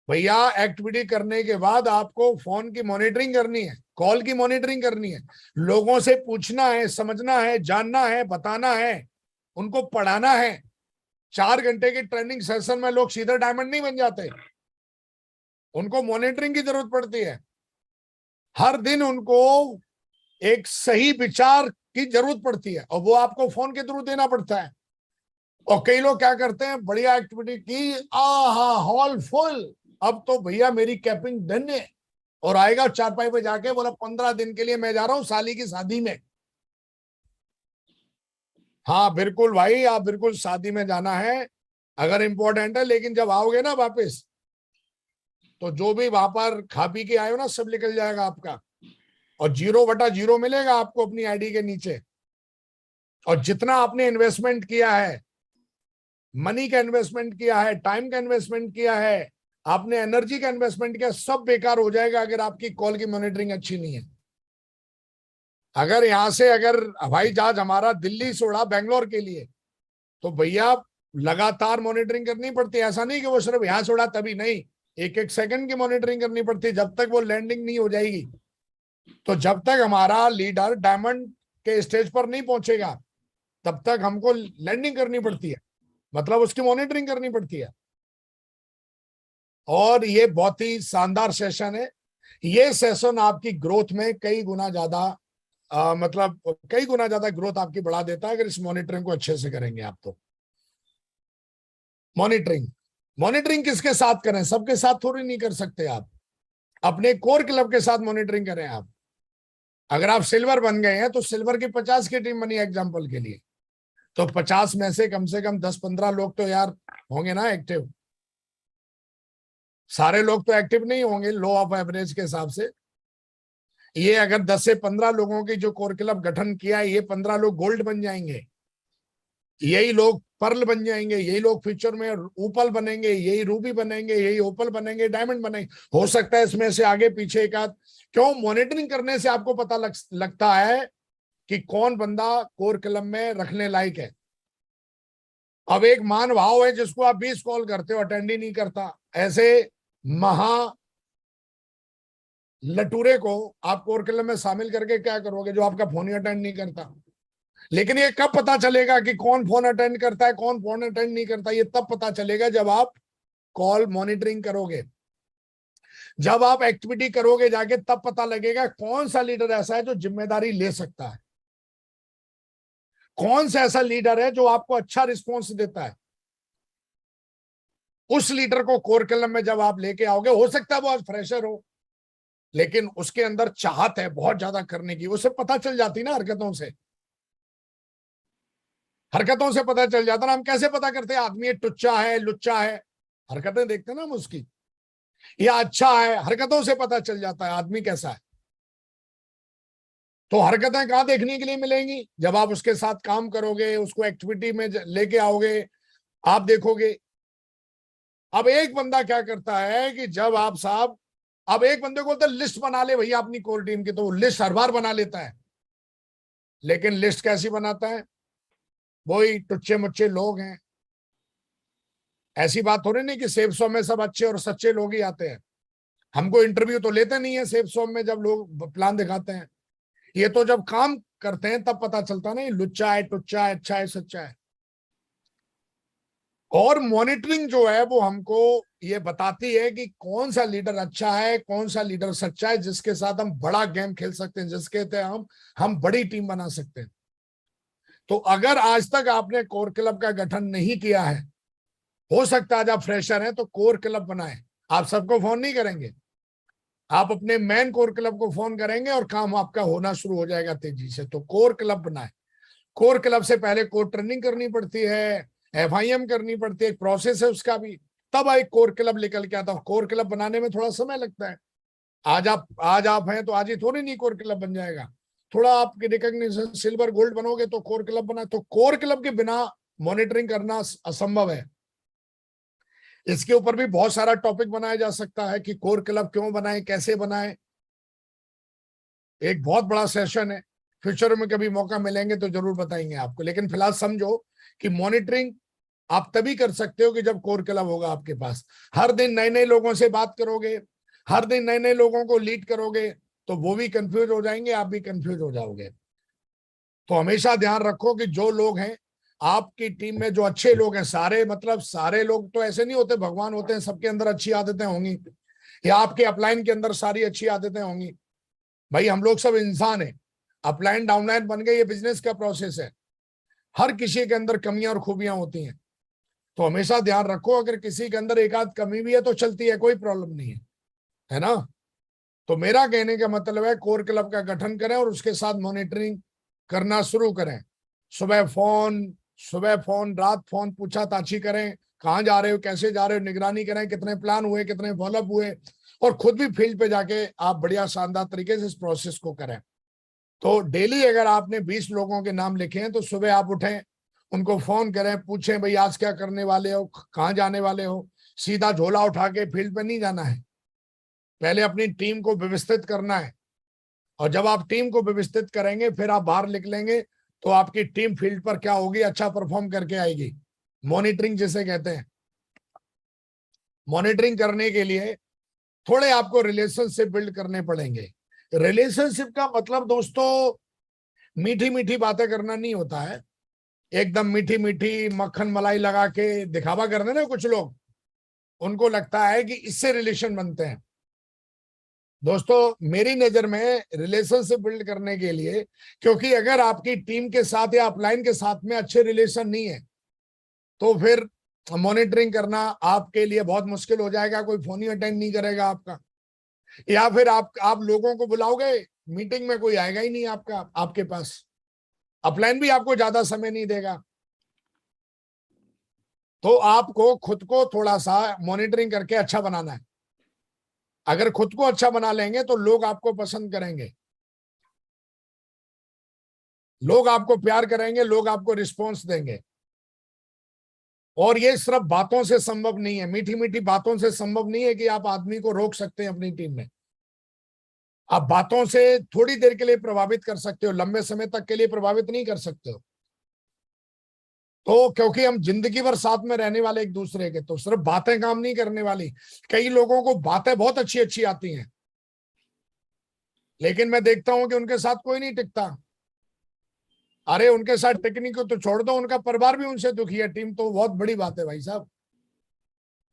भैया एक्टिविटी करने के बाद आपको फोन की मॉनिटरिंग करनी है, कॉल की मॉनिटरिंग करनी है, लोगों से पूछना है, समझना है, जानना है, बताना है, उनको पढ़ाना है। 4 घंटे की ट्रेनिंग सेशन में लोग सीधे डायमंड नहीं बन जाते, उनको मॉनिटरिंग की जरूरत पड़ती है। हर दिन उनको एक सही विचार की जरूरत पड़ती है और वो आपको फोन के थ्रू देना पड़ता है। और कई लोग क्या करते हैं, बढ़िया एक्टिविटी की, आहा हॉल फुल, अब तो भैया मेरी कैपिंग डन है, और आएगा चारपाई पे जाके बोला 15 दिन के लिए मैं जा रहा हूं साली की शादी में। हाँ बिल्कुल भाई, आप बिल्कुल शादी में जाना है अगर इंपॉर्टेंट है, लेकिन जब आओगे ना वापस, तो जो भी वहां पर खा पी के आए हो ना सब निकल जाएगा आपका, और 0/0 मिलेगा आपको अपनी आईडी के नीचे। और जितना आपने इन्वेस्टमेंट किया है, मनी का इन्वेस्टमेंट किया है, टाइम का इन्वेस्टमेंट किया है, आपने एनर्जी का इन्वेस्टमेंट किया, सब बेकार हो जाएगा अगर आपकी कॉल की मॉनिटरिंग अच्छी नहीं है। अगर यहां से अगर हवाई जहाज हमारा दिल्ली से उड़ा बैंगलोर के लिए, तो भैया लगातार मॉनिटरिंग करनी पड़ती है। ऐसा नहीं कि वो सिर्फ यहां से उड़ा तभी, नहीं, 1-1 सेकंड की मॉनिटरिंग करनी पड़ती है जब तक वो लैंडिंग नहीं हो जाएगी। तो जब तक हमारा लीडर डायमंड के स्टेज पर नहीं पहुंचेगा तब तक हमको लैंडिंग करनी पड़ती है, मतलब उसकी मॉनिटरिंग करनी पड़ती है। और ये बहुत ही शानदार सेशन है। ये सेशन आपकी ग्रोथ में कई गुना ज्यादा मतलब कई गुना ज्यादा ग्रोथ आपकी बढ़ा देता है अगर इस मॉनिटरिंग को अच्छे से करेंगे आप। तो मॉनिटरिंग मॉनिटरिंग किसके साथ करें, सबके साथ थोड़ी नहीं कर सकते आप, अपने कोर क्लब के साथ मॉनिटरिंग करें आप। अगर आप सिल्वर बन गए हैं तो सिल्वर की 50 की टीम बनी एग्जांपल के लिए, तो 50 में से कम 10-15 लोग तो यार होंगे ना एक्टिव। सारे लोग तो एक्टिव नहीं होंगे लो ऑफ एवरेज के हिसाब से। ये अगर 10 से 15 लोगों की जो कोर क्लब गठन किया है, ये 15 लोग गोल्ड बन जाएंगे, यही लोग पर्ल बन जाएंगे, यही लोग फ्यूचर में ओपल बनेंगे, यही रूबी बनेंगे, यही ओपल बनेंगे, डायमंड बनेंगे। हो सकता है इसमें से आगे पीछे एक आध, क्यों, मॉनिटरिंग करने से आपको पता लगता है कि कौन बंदा कोर क्लब में रखने लायक है। अब एक मान भाव है जिसको आप 20 कॉल करते हो, अटेंड ही नहीं करता, ऐसे महा लटूरे को आप कोर क्लब में शामिल करके क्या करोगे जो आपका फोन ही अटेंड नहीं करता। लेकिन ये कब पता चलेगा कि कौन फोन अटेंड करता है, कौन फोन अटेंड नहीं करता, ये तब पता चलेगा जब आप कॉल मॉनिटरिंग करोगे, जब आप एक्टिविटी करोगे जाके, तब पता लगेगा कौन सा लीडर ऐसा है जो जिम्मेदारी ले सकता है, कौन सा ऐसा लीडर है जो आपको अच्छा रिस्पॉन्स देता है। उस लीडर को कोर क्लब में जब आप लेके आओगे, हो सकता है वो आज फ्रेशर हो लेकिन उसके अंदर चाहत है बहुत ज्यादा करने की, उसे पता चल जाती ना हरकतों से, हरकतों से पता चल जाता ना। हम कैसे पता करते हैं आदमी ये टुच्चा है लुच्चा है, हरकतें देखते हैं ना हम उसकी, या अच्छा है, हरकतों से पता चल जाता है आदमी कैसा है। तो हरकतें कहां देखने के लिए मिलेंगी, जब आप उसके साथ काम करोगे, उसको एक्टिविटी में लेके आओगे, आप देखोगे। अब एक बंदा क्या करता है कि जब आप साहब, अब एक बंदे को बोलते लिस्ट बना ले भैया अपनी कोर टीम की, तो वो लिस्ट हर बार बना लेता है, लेकिन लिस्ट कैसी बनाता है, वही टुच्चे मुच्चे लोग हैं। ऐसी बात थोड़ी नहीं कि सेफ सॉम में सब अच्छे और सच्चे लोग ही आते हैं, हमको इंटरव्यू तो लेते नहीं है सेफ सॉम में जब लोग प्लान दिखाते हैं, ये तो जब काम करते हैं तब पता चलता नहीं लुच्चा है टुच्चा है अच्छा है सच्चा है। और मॉनिटरिंग जो है वो हमको ये बताती है कि कौन सा लीडर अच्छा है, कौन सा लीडर सच्चा है, जिसके साथ हम बड़ा गेम खेल सकते हैं, जिसके तहत हम बड़ी टीम बना सकते हैं। तो अगर आज तक आपने कोर क्लब का गठन नहीं किया है, हो सकता है आज आप फ्रेशर हैं, तो कोर क्लब बनाएं। आप सबको फोन नहीं करेंगे, आप अपने मेन कोर क्लब को फोन करेंगे और काम आपका होना शुरू हो जाएगा तेजी से। तो कोर क्लब बनाएं। कोर क्लब से पहले कोर ट्रेनिंग करनी पड़ती है, FIM करनी पड़ती है, एक प्रोसेस है उसका भी, तब एक कोर क्लब निकल के आता है। कोर क्लब बनाने में थोड़ा समय लगता है, आज आप हैं तो आज ही थोड़ी नहीं कोर क्लब बन जाएगा, थोड़ा आपकी रिकॉग्निशन सिल्वर गोल्ड बनोगे तो कोर क्लब बना। तो कोर क्लब के बिना मॉनिटरिंग करना असंभव है। इसके ऊपर भी बहुत सारा टॉपिक बनाया जा सकता है कि कोर क्लब क्यों बनाए, कैसे बनाए, एक बहुत बड़ा सेशन है। फ्यूचर में कभी मौका मिलेंगे तो जरूर बताएंगे आपको, लेकिन फिलहाल समझो कि मॉनिटरिंग आप तभी कर सकते हो कि जब कोर क्लब होगा आपके पास। हर दिन नए नए लोगों से बात करोगे, हर दिन नए नए लोगों को लीड करोगे, तो वो भी कंफ्यूज हो जाएंगे, आप भी कंफ्यूज हो जाओगे। तो हमेशा ध्यान रखो कि जो लोग हैं आपकी टीम में जो अच्छे लोग हैं, सारे मतलब सारे लोग तो ऐसे नहीं होते, भगवान होते हैं, सबके अंदर अच्छी आदतें होंगी, या आपके अपलाइन के अंदर सारी अच्छी आदतें होंगी। भाई हम लोग सब इंसान हैं, अपलाइन डाउनलाइन बन गए, ये बिजनेस का प्रोसेस है, हर किसी के अंदर कमियां और खूबियां होती हैं। तो हमेशा ध्यान रखो, अगर किसी के अंदर एक आध कमी भी है तो चलती है, कोई प्रॉब्लम नहीं है ना। तो मेरा कहने का मतलब है कोर क्लब का गठन करें और उसके साथ मॉनिटरिंग करना शुरू करें। सुबह फोन रात फोन पूछा ताछी करें, कहाँ जा रहे हो, कैसे जा रहे हो, निगरानी करें, कितने प्लान हुए, कितने फॉलोअप हुए, और खुद भी फील्ड पे जाके आप बढ़िया शानदार तरीके से इस प्रोसेस को करें। तो डेली अगर आपने 20 लोगों के नाम लिखे हैं तो सुबह आप उठें, उनको फोन करें, पूछें भाई आज क्या करने वाले हो, कहाँ जाने वाले हो। सीधा झोला उठा के फील्ड पे नहीं जाना है, पहले अपनी टीम को व्यवस्थित करना है, और जब आप टीम को व्यवस्थित करेंगे फिर आप बाहर निकलेंगे तो आपकी टीम फील्ड पर क्या होगी, अच्छा परफॉर्म करके आएगी। मॉनिटरिंग जिसे कहते हैं, मॉनिटरिंग करने के लिए थोड़े आपको रिलेशनशिप बिल्ड करने पड़ेंगे। रिलेशनशिप का मतलब दोस्तों मीठी मीठी बातें करना नहीं होता है, एकदम मीठी मीठी मक्खन मलाई लगा के दिखावा कर देना। कुछ लोग, उनको लगता है कि इससे रिलेशन बनते हैं। दोस्तों मेरी नजर में रिलेशनशिप बिल्ड करने के लिए, क्योंकि अगर आपकी टीम के साथ या अपलाइन के साथ में अच्छे रिलेशन नहीं है तो फिर मॉनिटरिंग करना आपके लिए बहुत मुश्किल हो जाएगा, कोई फोन ही अटेंड नहीं करेगा आपका, या फिर आप लोगों को बुलाओगे मीटिंग में कोई आएगा ही नहीं आपके पास, अपलाइन भी आपको ज्यादा समय नहीं देगा। तो आपको खुद को थोड़ा सा मॉनिटरिंग करके अच्छा बनाना है। अगर खुद को अच्छा बना लेंगे तो लोग आपको पसंद करेंगे, लोग आपको प्यार करेंगे, लोग आपको रिस्पॉन्स देंगे। और ये सिर्फ बातों से संभव नहीं है, मीठी मीठी बातों से संभव नहीं है कि आप आदमी को रोक सकते हैं अपनी टीम में। आप बातों से थोड़ी देर के लिए प्रभावित कर सकते हो, लंबे समय तक के लिए प्रभावित नहीं कर सकते हो। तो क्योंकि हम जिंदगी भर साथ में रहने वाले एक दूसरे के, तो सिर्फ बातें काम नहीं करने वाली। कई लोगों को बातें बहुत अच्छी अच्छी आती हैं, लेकिन मैं देखता हूं कि उनके साथ कोई नहीं टिकता। अरे उनके साथ टिकने को तो छोड़ दो, उनका परिवार भी उनसे दुखी है, टीम तो बहुत बड़ी बात है भाई साहब।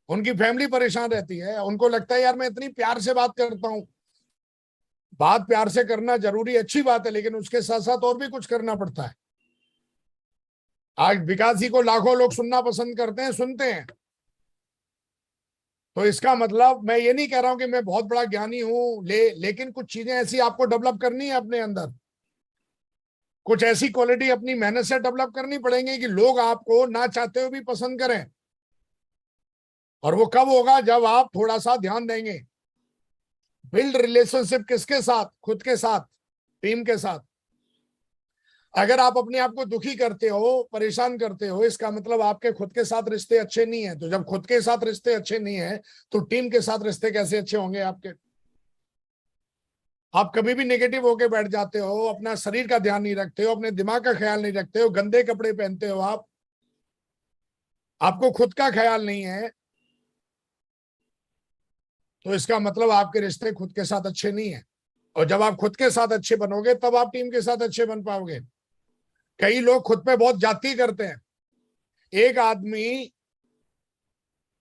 उनकी फैमिली परेशान रहती है, उनको लगता है यार मैं इतनी प्यार से बात करता हूं। बात प्यार से करना जरूरी, अच्छी बात है, लेकिन उसके साथ साथ और भी कुछ करना पड़ता है। आज विकास जी को लाखों लोग सुनना पसंद करते हैं, सुनते हैं, तो इसका मतलब मैं ये नहीं कह रहा हूं कि मैं बहुत बड़ा ज्ञानी हूं, लेकिन कुछ चीजें ऐसी आपको डेवलप करनी है अपने अंदर, कुछ ऐसी क्वालिटी अपनी मेहनत से डेवलप करनी पड़ेंगी कि लोग आपको ना चाहते हुए भी पसंद करें। और वो कब होगा, जब आप थोड़ा सा ध्यान देंगे। बिल्ड रिलेशनशिप किसके साथ, खुद के साथ, टीम के साथ। अगर आप अपने आप को दुखी करते हो, परेशान करते हो, इसका मतलब आपके खुद के साथ रिश्ते अच्छे नहीं है। तो जब खुद के साथ रिश्ते अच्छे नहीं है तो टीम के साथ रिश्ते कैसे अच्छे होंगे आपके। आप कभी भी नेगेटिव होके बैठ जाते हो, अपना शरीर का ध्यान नहीं रखते हो, अपने दिमाग का ख्याल नहीं रखते हो, गंदे कपड़े पहनते हो, आपको खुद का ख्याल नहीं है, तो इसका मतलब आपके रिश्ते खुद के साथ अच्छे नहीं है। और जब आप खुद के साथ अच्छे बनोगे तब आप टीम के साथ अच्छे बन पाओगे। कई लोग खुद पे बहुत जाती करते हैं। एक आदमी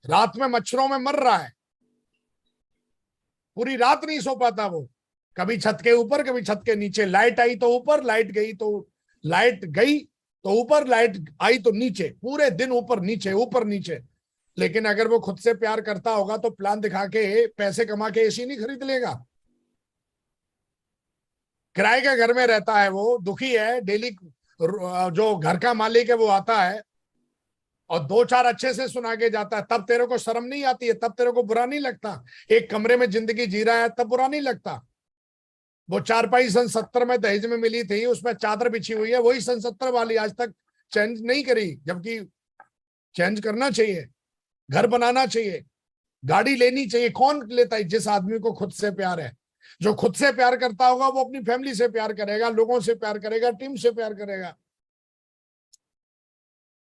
रात में मच्छरों में मर रहा है, पूरी रात नहीं सो पाता वो, कभी छत के ऊपर कभी छत के नीचे, लाइट आई तो ऊपर, लाइट गई तो ऊपर, लाइट आई तो नीचे, पूरे दिन ऊपर नीचे। लेकिन अगर वो खुद से प्यार करता होगा तो प्लान दिखा के पैसे कमा के एसी नहीं खरीद लेगा। किराए के घर में रहता है, वो दुखी है, डेली जो घर का मालिक है वो आता है और दो चार अच्छे से सुना के जाता है, तब तेरे को शर्म नहीं आती है, तब तेरे को बुरा नहीं लगता। एक कमरे में जिंदगी जी रहा है तब बुरा नहीं लगता। वो चारपाई सन 70 में दहेज में मिली थी, उसमें चादर बिछी हुई है, वही सन 70 वाली आज तक चेंज नहीं करी, जबकि चेंज करना चाहिए। घर बनाना चाहिए, गाड़ी लेनी चाहिए। कौन लेता है? जिस आदमी को खुद से प्यार है। जो खुद से प्यार करता होगा वो अपनी फैमिली से प्यार करेगा, लोगों से प्यार करेगा, टीम से प्यार करेगा।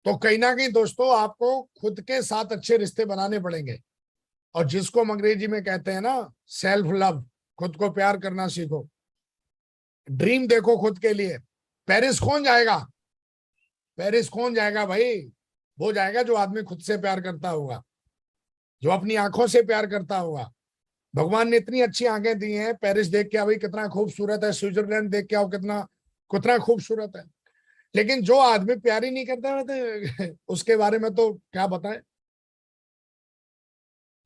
तो कहीं ना कहीं दोस्तों आपको खुद के साथ अच्छे रिश्ते बनाने पड़ेंगे, और जिसको हम अंग्रेजी में कहते हैं ना सेल्फ लव, खुद को प्यार करना सीखो। ड्रीम देखो खुद के लिए। पेरिस कौन जाएगा? पेरिस कौन जाएगा भाई? वो जाएगा जो आदमी खुद से प्यार करता होगा, जो अपनी आंखों से प्यार करता होगा। भगवान ने इतनी अच्छी आंखें दी हैं, पेरिस देख के आओ भाई कितना खूबसूरत है, स्विट्जरलैंड देख के आओ कितना कितना खूबसूरत है। लेकिन जो आदमी प्यार ही नहीं करता तो उसके बारे में तो क्या बताएं।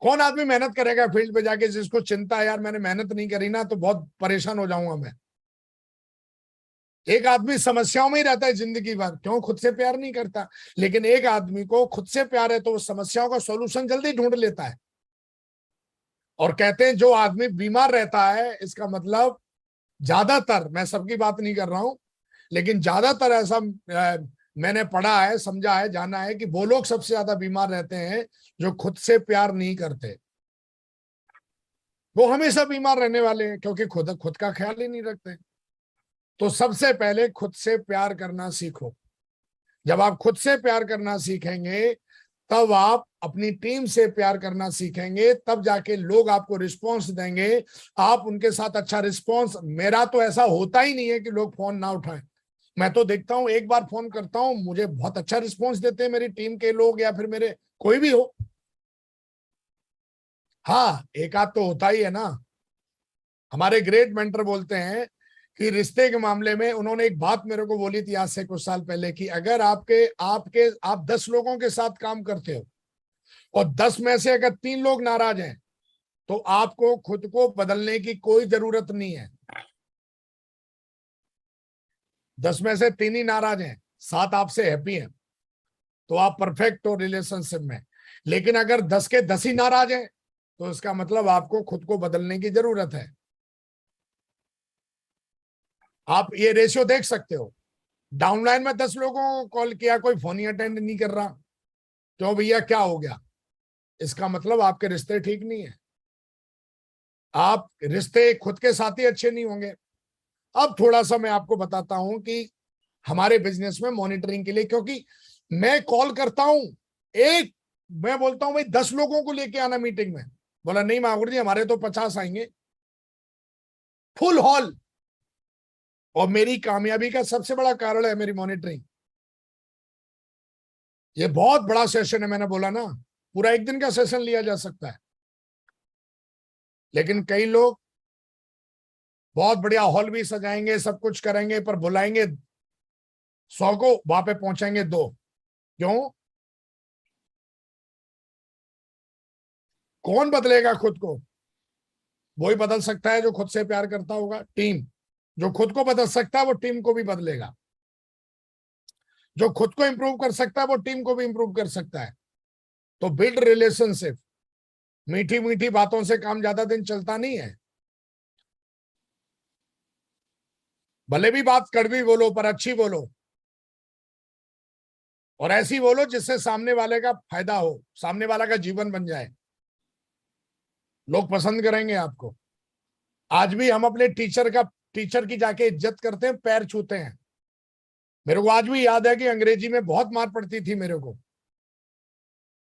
कौन आदमी मेहनत करेगा फील्ड पे जाके, जिसको चिंता है यार मैंने मेहनत नहीं करी ना तो बहुत परेशान हो जाऊंगा मैं। एक आदमी समस्याओं में ही रहता है जिंदगी भर, क्यों? खुद से प्यार नहीं करता। लेकिन एक आदमी को खुद से प्यार है तो वो समस्याओं का सॉल्यूशन जल्दी ढूंढ लेता है। और कहते हैं जो आदमी बीमार रहता है, इसका मतलब ज्यादातर, मैं सबकी बात नहीं कर रहा हूं, लेकिन ज्यादातर ऐसा मैंने पढ़ा है, समझा है, जाना है कि वो लोग सबसे ज्यादा बीमार रहते हैं जो खुद से प्यार नहीं करते। वो हमेशा बीमार रहने वाले हैं क्योंकि खुद खुद का ख्याल ही नहीं रखते। तो सबसे पहले खुद से प्यार करना सीखो। जब आप खुद से प्यार करना सीखेंगे तब आप अपनी टीम से प्यार करना सीखेंगे, तब जाके लोग आपको रिस्पॉन्स देंगे, आप उनके साथ अच्छा रिस्पॉन्स। मेरा तो ऐसा होता ही नहीं है कि लोग फोन ना उठाएं। मैं तो देखता हूं एक बार फोन करता हूं, मुझे बहुत अच्छा रिस्पॉन्स देते हैं मेरी टीम के लोग या फिर मेरे कोई भी हो। हाँ, एक आध तो होता ही है ना। हमारे ग्रेट मेंटर बोलते हैं कि रिश्ते के मामले में उन्होंने एक बात मेरे को बोली थी आज से कुछ साल पहले कि अगर आप 10 लोगों के साथ काम करते हो और 10 में से अगर 3 लोग नाराज हैं तो आपको खुद को बदलने की कोई जरूरत नहीं है। 10 में से 3 ही नाराज हैं, 7 आपसे हैप्पी हैं, तो आप परफेक्ट हो रिलेशनशिप में। लेकिन अगर 10 के 10 ही नाराज हैं तो इसका मतलब आपको खुद को बदलने की जरूरत है। आप ये रेशियो देख सकते हो। डाउनलाइन में 10 लोगों को कॉल किया, कोई फोन ही अटेंड नहीं कर रहा, क्यों भैया क्या हो गया? इसका मतलब आपके रिश्ते ठीक नहीं है। आप रिश्ते खुद के साथ ही अच्छे नहीं होंगे। अब थोड़ा सा मैं आपको बताता हूं कि हमारे बिजनेस में मॉनिटरिंग के लिए, क्योंकि मैं कॉल करता हूं, मैं बोलता हूं भाई 10 लोगों को लेके आना मीटिंग में, बोला नहीं माहूर जी हमारे तो 50 आएंगे, फुल हॉल। और मेरी कामयाबी का सबसे बड़ा कारण है मेरी मॉनिटरिंग। ये बहुत बड़ा सेशन है, मैंने बोला ना, पूरा एक दिन का सेशन लिया जा सकता है। लेकिन कई लोग बहुत बढ़िया हॉल भी सजाएंगे, सब कुछ करेंगे, पर बुलाएंगे 100 को, वहां पे पहुंचेंगे 2। क्यों? कौन बदलेगा खुद को? वही बदल सकता है जो खुद से प्यार करता होगा। टीम जो खुद को बदल सकता है वो टीम को भी बदलेगा, जो खुद को इंप्रूव कर सकता है वो टीम को भी इंप्रूव कर सकता है। तो बिल्ड रिलेशनशिप। मीठी मीठी बातों से काम ज्यादा दिन चलता नहीं है। भले भी बात कड़वी बोलो पर अच्छी बोलो, और ऐसी बोलो जिससे सामने वाले का फायदा हो, सामने वाला का जीवन बन जाए। लोग पसंद करेंगे आपको। आज भी हम अपने टीचर की जाके इज्जत करते हैं, पैर छूते हैं। मेरे को आज भी याद है कि अंग्रेजी में बहुत मार पड़ती थी मेरे को,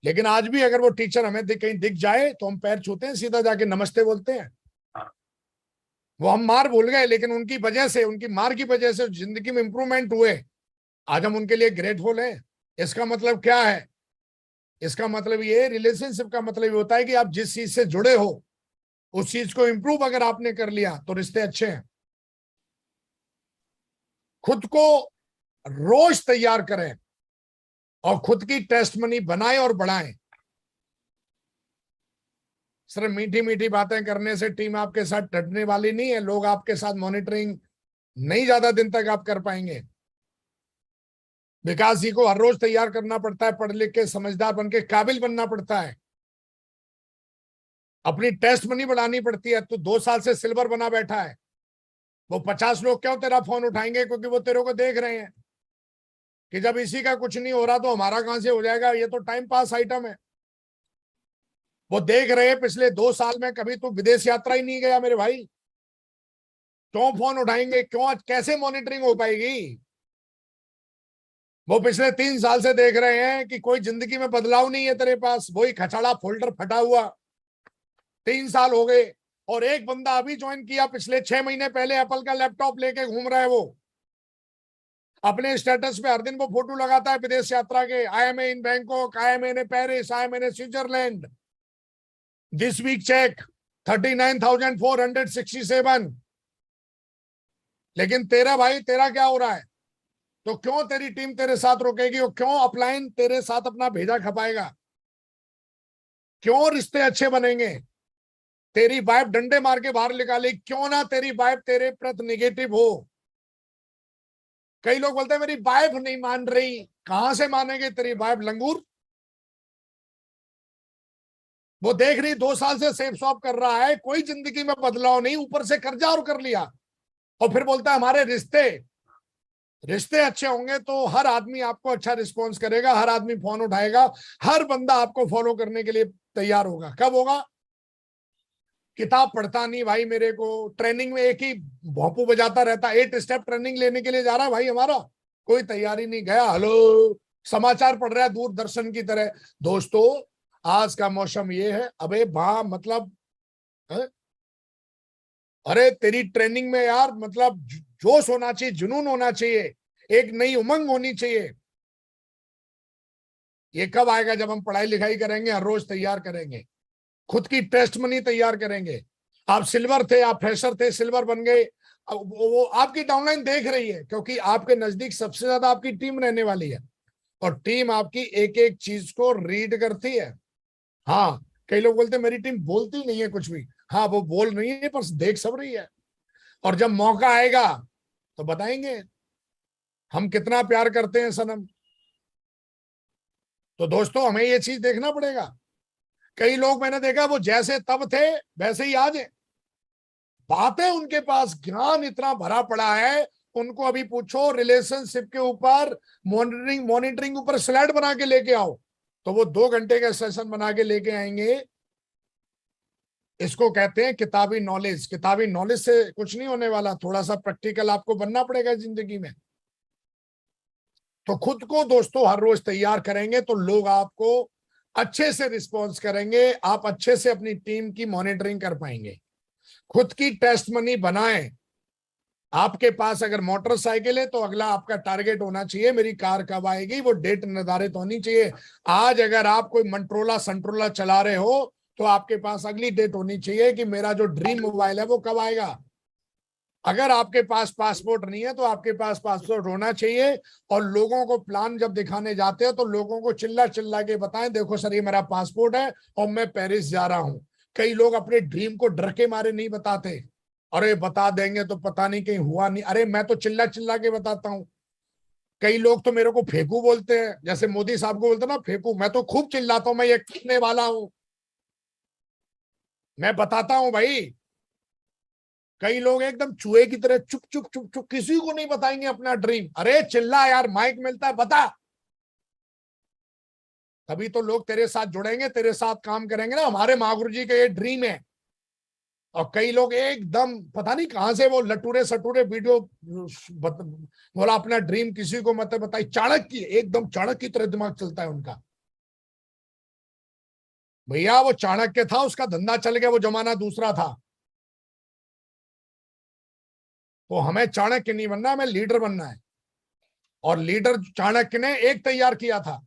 लेकिन आज भी अगर वो टीचर हमें कहीं दिख जाए तो हम पैर छूते हैं, सीधा जाके नमस्ते बोलते हैं। वो हम मार भूल गए, लेकिन उनकी वजह से, उनकी मार की वजह से जिंदगी में इंप्रूवमेंट हुए। आज हम उनके लिए ग्रेटफुल हैं। इसका मतलब क्या है? इसका मतलब ये, रिलेशनशिप का मतलब ये होता है कि आप जिस चीज से जुड़े हो उस चीज को इंप्रूव अगर आपने कर लिया तो रिश्ते अच्छे हैं। खुद को रोज तैयार करें और खुद की टेस्ट मनी बनाएं और बढ़ाएं। सिर्फ मीठी मीठी बातें करने से टीम आपके साथ डटने वाली नहीं है। लोग आपके साथ मॉनिटरिंग नहीं ज्यादा दिन तक आप कर पाएंगे। विकास जी को हर रोज तैयार करना पड़ता है, पढ़ लिख के समझदार बन के काबिल बनना पड़ता है, अपनी टेस्ट मनी बढ़ानी पड़ती है। तो 2 साल से सिल्वर बना बैठा है, वो 50 लोग क्यों तेरा फोन उठाएंगे? क्योंकि वो तेरे को देख रहे हैं कि जब इसी का कुछ नहीं हो रहा तो हमारा कहां से हो जाएगा, ये तो टाइम पास आइटम है। वो देख रहे हैं पिछले 2 साल में कभी तो विदेश यात्रा ही नहीं गया मेरे भाई, क्यों फोन उठाएंगे? क्यों? कैसे मॉनिटरिंग हो पाएगी? वो पिछले 3 साल से देख रहे हैं कि कोई जिंदगी में बदलाव नहीं है तेरे पास, वही खचाड़ा फोल्डर फटा हुआ। 3 साल हो गए, और एक बंदा अभी ज्वाइन किया, पिछले 6 महीने पहले एप्पल का लैपटॉप लेके घूम रहा है वो। अपने स्टेटस पे हर दिन वो फोटो लगाता है विदेश यात्रा के, I am a in Bangkok, I am in Paris, I am in Switzerland, this week check 39,467। लेकिन तेरा भाई, तेरा क्या हो रहा है? तो क्यों तेरी टीम तेरे साथ रुकेगी और क्यों अपलाइन तेरे साथ अपना भेजा खपाएगा? क्यों रिश्ते अच्छे बनेंगे? तेरी वाइफ डंडे मार के बाहर निकाली, क्यों ना तेरी वाइफ तेरे प्रति निगेटिव हो? कई लोग बोलते हैं मेरी वाइफ नहीं मान रही। कहां से मानेगी तेरी वाइफ, लंगूर? वो देख रही 2 साल से सेफ शॉप कर रहा है, कोई जिंदगी में बदलाव नहीं, ऊपर से कर्जा और कर लिया, और फिर बोलता है हमारे रिश्ते अच्छे होंगे तो हर आदमी आपको अच्छा रिस्पॉन्स करेगा, हर आदमी फोन उठाएगा, हर बंदा आपको फॉलो करने के लिए तैयार होगा। कब होगा? किताब पढ़ता नहीं भाई, मेरे को ट्रेनिंग में एक ही भोंपू बजाता रहता, 8 स्टेप ट्रेनिंग लेने के लिए जा रहा है भाई हमारा, कोई तैयारी नहीं गया, हेलो समाचार पढ़ रहा है दूरदर्शन की तरह। दोस्तों आज का मौसम ये है, अबे मतलब है? अरे तेरी ट्रेनिंग में यार मतलब जोश होना चाहिए, जुनून होना चाहिए, एक नई उमंग होनी चाहिए। ये कब आएगा? जब हम पढ़ाई लिखाई करेंगे, हर रोज तैयार करेंगे, खुद की टेस्ट मनी तैयार करेंगे। आप सिल्वर थे, आप फ्रेशर थे, सिल्वर बन गए, वो आपकी डाउनलाइन देख रही है, क्योंकि आपके नजदीक सबसे ज्यादा आपकी टीम रहने वाली है, और टीम आपकी एक एक चीज को रीड करती है। हाँ, कई लोग बोलते हैं मेरी टीम बोलती नहीं है कुछ भी। हाँ, वो बोल नहीं है पर देख सब रही है, और जब मौका आएगा तो बताएंगे हम कितना प्यार करते हैं सनम। तो दोस्तों हमें ये चीज देखना पड़ेगा। कई लोग मैंने देखा वो जैसे तब थे वैसे ही आज है, बातें उनके पास, ज्ञान इतना भरा पड़ा है, उनको अभी पूछो रिलेशनशिप के ऊपर मॉनिटरिंग ऊपर स्लाइड बना के लेके आओ, तो वो 2 घंटे का सेशन बना के लेके आएंगे। इसको कहते हैं किताबी नॉलेज। किताबी नॉलेज से कुछ नहीं होने वाला, थोड़ा सा प्रैक्टिकल आपको बनना पड़ेगा जिंदगी में। तो खुद को दोस्तों हर रोज तैयार करेंगे तो लोग आपको अच्छे से रिस्पॉन्स करेंगे, आप अच्छे से अपनी टीम की मॉनिटरिंग कर पाएंगे। खुद की टेस्ट मनी बनाएं। आपके पास अगर मोटरसाइकिल है तो अगला आपका टारगेट होना चाहिए मेरी कार कब आएगी, वो डेट निर्धारित होनी चाहिए। आज अगर आप कोई मंट्रोला संट्रोला चला रहे हो तो आपके पास अगली डेट होनी चाहिए कि मेरा जो ड्रीम मोबाइल है वो कब आएगा। अगर आपके पास पासपोर्ट नहीं है तो आपके पास पासपोर्ट होना चाहिए, और लोगों को प्लान जब दिखाने जाते हो तो लोगों को चिल्ला चिल्ला के बताएं देखो सर ये मेरा पासपोर्ट है और मैं पेरिस जा रहा हूं। कई लोग अपने ड्रीम को डर के मारे नहीं बताते, अरे बता देंगे तो पता नहीं कहीं हुआ नहीं, अरे मैं तो चिल्ला चिल्ला के बताता हूं। कई लोग तो मेरे को फेंकू बोलते हैं, जैसे मोदी साहब को बोलते ना फेंकू, मैं तो खूब चिल्लाता हूं मैं ये करने वाला हूं, मैं बताता हूं भाई। कई लोग एकदम चूहे की तरह चुप चुप चुप चुप, किसी को नहीं बताएंगे अपना ड्रीम। अरे चिल्ला यार, माइक मिलता है बता, तभी तो लोग तेरे साथ जुड़ेंगे, तेरे साथ काम करेंगे ना। हमारे महागुरु जी का ये ड्रीम है, और कई लोग एकदम पता नहीं कहां से वो लटूरे सटूरे वीडियो बोला अपना ड्रीम किसी को मत बताई, चाणक्य एकदम चाणक्य की तरह दिमाग चलता है उनका। भैया वो चाणक्य था, उसका धंधा चल गया, वो जमाना दूसरा था। तो हमें चाणक्य नहीं बनना, हमें लीडर बनना है, और लीडर चाणक्य ने एक तैयार किया था,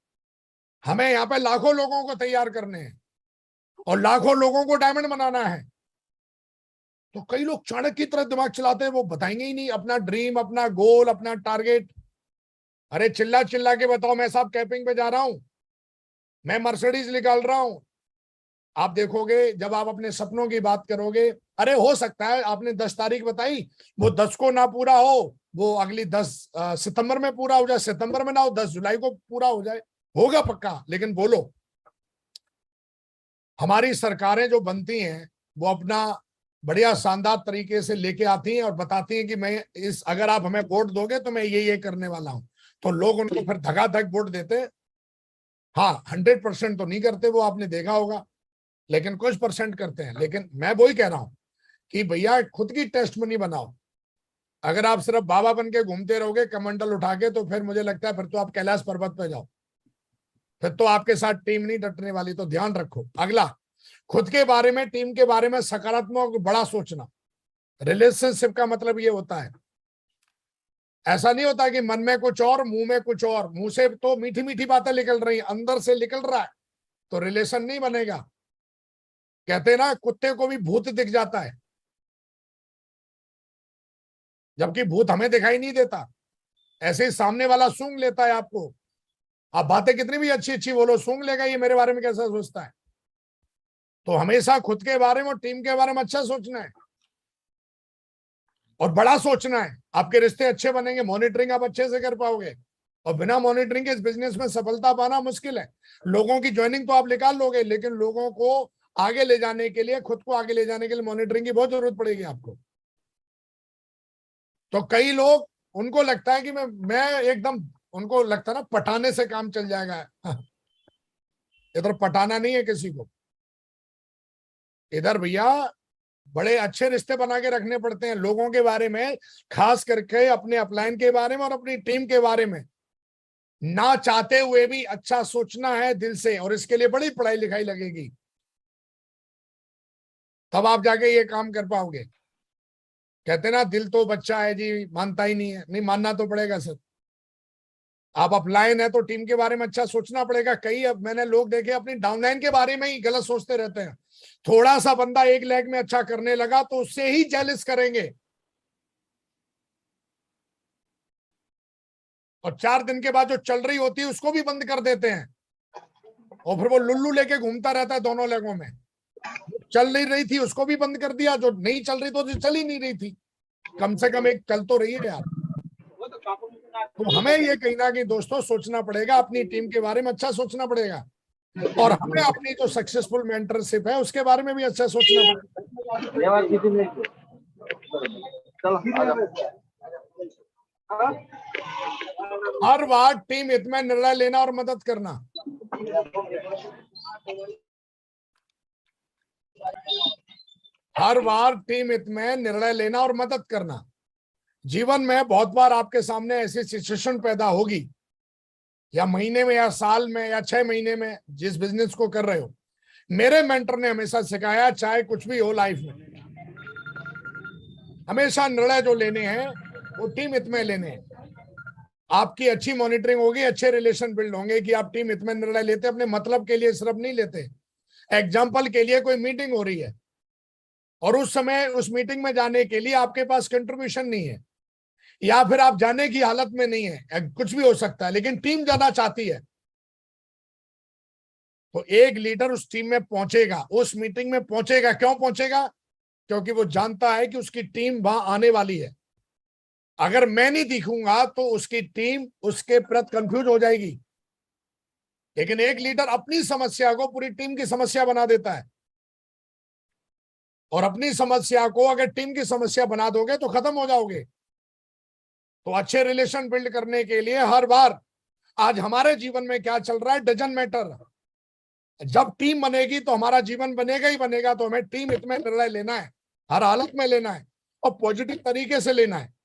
हमें यहाँ पे लाखों लोगों को तैयार करने हैं और लाखों लोगों को डायमंड बनाना है। तो कई लोग चाणक्य की तरह दिमाग चलाते हैं, वो बताएंगे ही नहीं अपना ड्रीम, अपना गोल, अपना टारगेट। अरे चिल्ला चिल्ला के बताओ मैं साहब कैंपिंग पे जा रहा हूं, मैं मर्सिडीज निकाल रहा हूं। आप देखोगे जब आप अपने सपनों की बात करोगे, अरे हो सकता है आपने 10 तारीख बताई, वो 10 को ना पूरा हो, वो अगली 10 सितंबर में पूरा हो जाए, सितंबर में ना हो 10 जुलाई को पूरा हो जाए, होगा पक्का। लेकिन बोलो, हमारी सरकारें जो बनती हैं वो अपना बढ़िया शानदार तरीके से लेके आती हैं और बताती हैं कि मैं इस अगर आप हमें वोट दोगे तो मैं ये करने वाला हूं, तो लोग उनको फिर धगाधक वोट देते हैं। हाँ 100% तो नहीं करते, वो आपने देखा होगा, लेकिन कुछ परसेंट करते हैं। लेकिन मैं वही कह रहा हूं कि भैया खुद की टेस्ट मनी बनाओ। अगर आप सिर्फ बाबा बन के घूमते रहोगे कमंडल उठा के, तो फिर मुझे लगता है फिर तो आप कैलाश पर्वत पे जाओ, फिर तो आपके साथ टीम नहीं डटने वाली। तो ध्यान रखो। अगला, खुद के बारे में, टीम के बारे में सकारात्मक बड़ा सोचना। रिलेशनशिप का मतलब ये होता है ऐसा नहीं होता कि मन में कुछ और मुंह में कुछ और, मुंह से तो मीठी मीठी बातें निकल रही, अंदर से निकल रहा है, तो रिलेशन नहीं बनेगा। कहते ना कुत्ते को भी भूत दिख जाता है, जबकि भूत हमें दिखाई नहीं देता। ऐसे ही सामने वाला सूंघ लेता है आपको, आप बातें कितनी भी अच्छी अच्छी बोलो, सूंघ लेगा ये मेरे बारे में कैसा सोचता है। तो हमेशा खुद के बारे में और टीम के बारे में अच्छा सोचना है और बड़ा सोचना है। आपके रिश्ते अच्छे बनेंगे, मॉनिटरिंग आप अच्छे से कर पाओगे। और बिना मॉनिटरिंग के इस बिजनेस में सफलता पाना मुश्किल है। लोगों की ज्वाइनिंग तो आप निकाल लोगे, लेकिन लोगों को आगे ले जाने के लिए, खुद को आगे ले जाने के लिए मॉनिटरिंग की बहुत जरूरत पड़ेगी आपको। तो कई लोग, उनको लगता है कि मैं एकदम, उनको लगता है ना पटाने से काम चल जाएगा। इधर पटाना नहीं है किसी को, इधर भैया बड़े अच्छे रिश्ते बना के रखने पड़ते हैं लोगों के बारे में, खास करके अपने अपलाइन के बारे में और अपनी टीम के बारे में। ना चाहते हुए भी अच्छा सोचना है दिल से, और इसके लिए बड़ी पढ़ाई लिखाई लगेगी, तब आप जाके ये काम कर पाओगे। कहते ना दिल तो बच्चा है जी, मानता ही नहीं है। नहीं, मानना तो पड़ेगा सर। आप अपलाइन है तो टीम के बारे में अच्छा सोचना पड़ेगा। कई अब मैंने लोग देखे अपनी डाउनलाइन के बारे में ही गलत सोचते रहते हैं। थोड़ा सा बंदा एक लेग में अच्छा करने लगा तो उससे ही जेलस करेंगे, और 4 दिन के बाद जो चल रही होती है उसको भी बंद कर देते हैं, और फिर वो लुल्लू लेके घूमता रहता है दोनों लेगों में। चल नहीं रही थी उसको भी बंद कर दिया, जो नहीं चल रही तो चल ही नहीं रही थी, कम से कम एक चल तो रही है यार। तो हमें ये कहीं ना कहीं दोस्तों सोचना पड़ेगा, अपनी टीम के बारे में अच्छा सोचना पड़ेगा, और हमें अपनी जो सक्सेसफुल मेंटरशिप है उसके बारे में भी अच्छा सोचना पड़ेगा। हर बार टीम हित में निर्णय लेना और मदद करना। हर बार टीम हित में निर्णय लेना और मदद करना। जीवन में बहुत बार आपके सामने ऐसी सिचुएशन पैदा होगी, या महीने में या साल में या 6 महीने में, जिस बिजनेस को कर रहे हो। मेरे मेंटर ने हमेशा सिखाया, चाहे कुछ भी हो लाइफ में, हमेशा निर्णय जो लेने हैं वो टीम हित में लेने हैं। आपकी अच्छी मॉनिटरिंग होगी, अच्छे रिलेशन बिल्ड होंगे कि आप टीम हित में निर्णय लेते, अपने मतलब के लिए सिर्फ नहीं लेते। एग्जाम्पल के लिए कोई मीटिंग हो रही है और उस समय उस मीटिंग में जाने के लिए आपके पास कंट्रीब्यूशन नहीं है, या फिर आप जाने की हालत में नहीं है, कुछ भी हो सकता है, लेकिन टीम जाना चाहती है, तो एक लीडर उस टीम में पहुंचेगा, उस मीटिंग में पहुंचेगा। क्यों पहुंचेगा? क्योंकि वो जानता है कि उसकी टीम वहां आने वाली है। अगर मैं नहीं दिखूंगा तो उसकी टीम उसके प्रति कंफ्यूज हो जाएगी। लेकिन एक लीडर अपनी समस्या को पूरी टीम की समस्या बना देता है, और अपनी समस्या को अगर टीम की समस्या बना दोगे तो खत्म हो जाओगे। तो अच्छे रिलेशन बिल्ड करने के लिए हर बार, आज हमारे जीवन में क्या चल रहा है डजंट मैटर, जब टीम बनेगी तो हमारा जीवन बनेगा ही बनेगा। तो हमें टीम हित में निर्णय लेना है, हर हालत में लेना है, और पॉजिटिव तरीके से लेना है।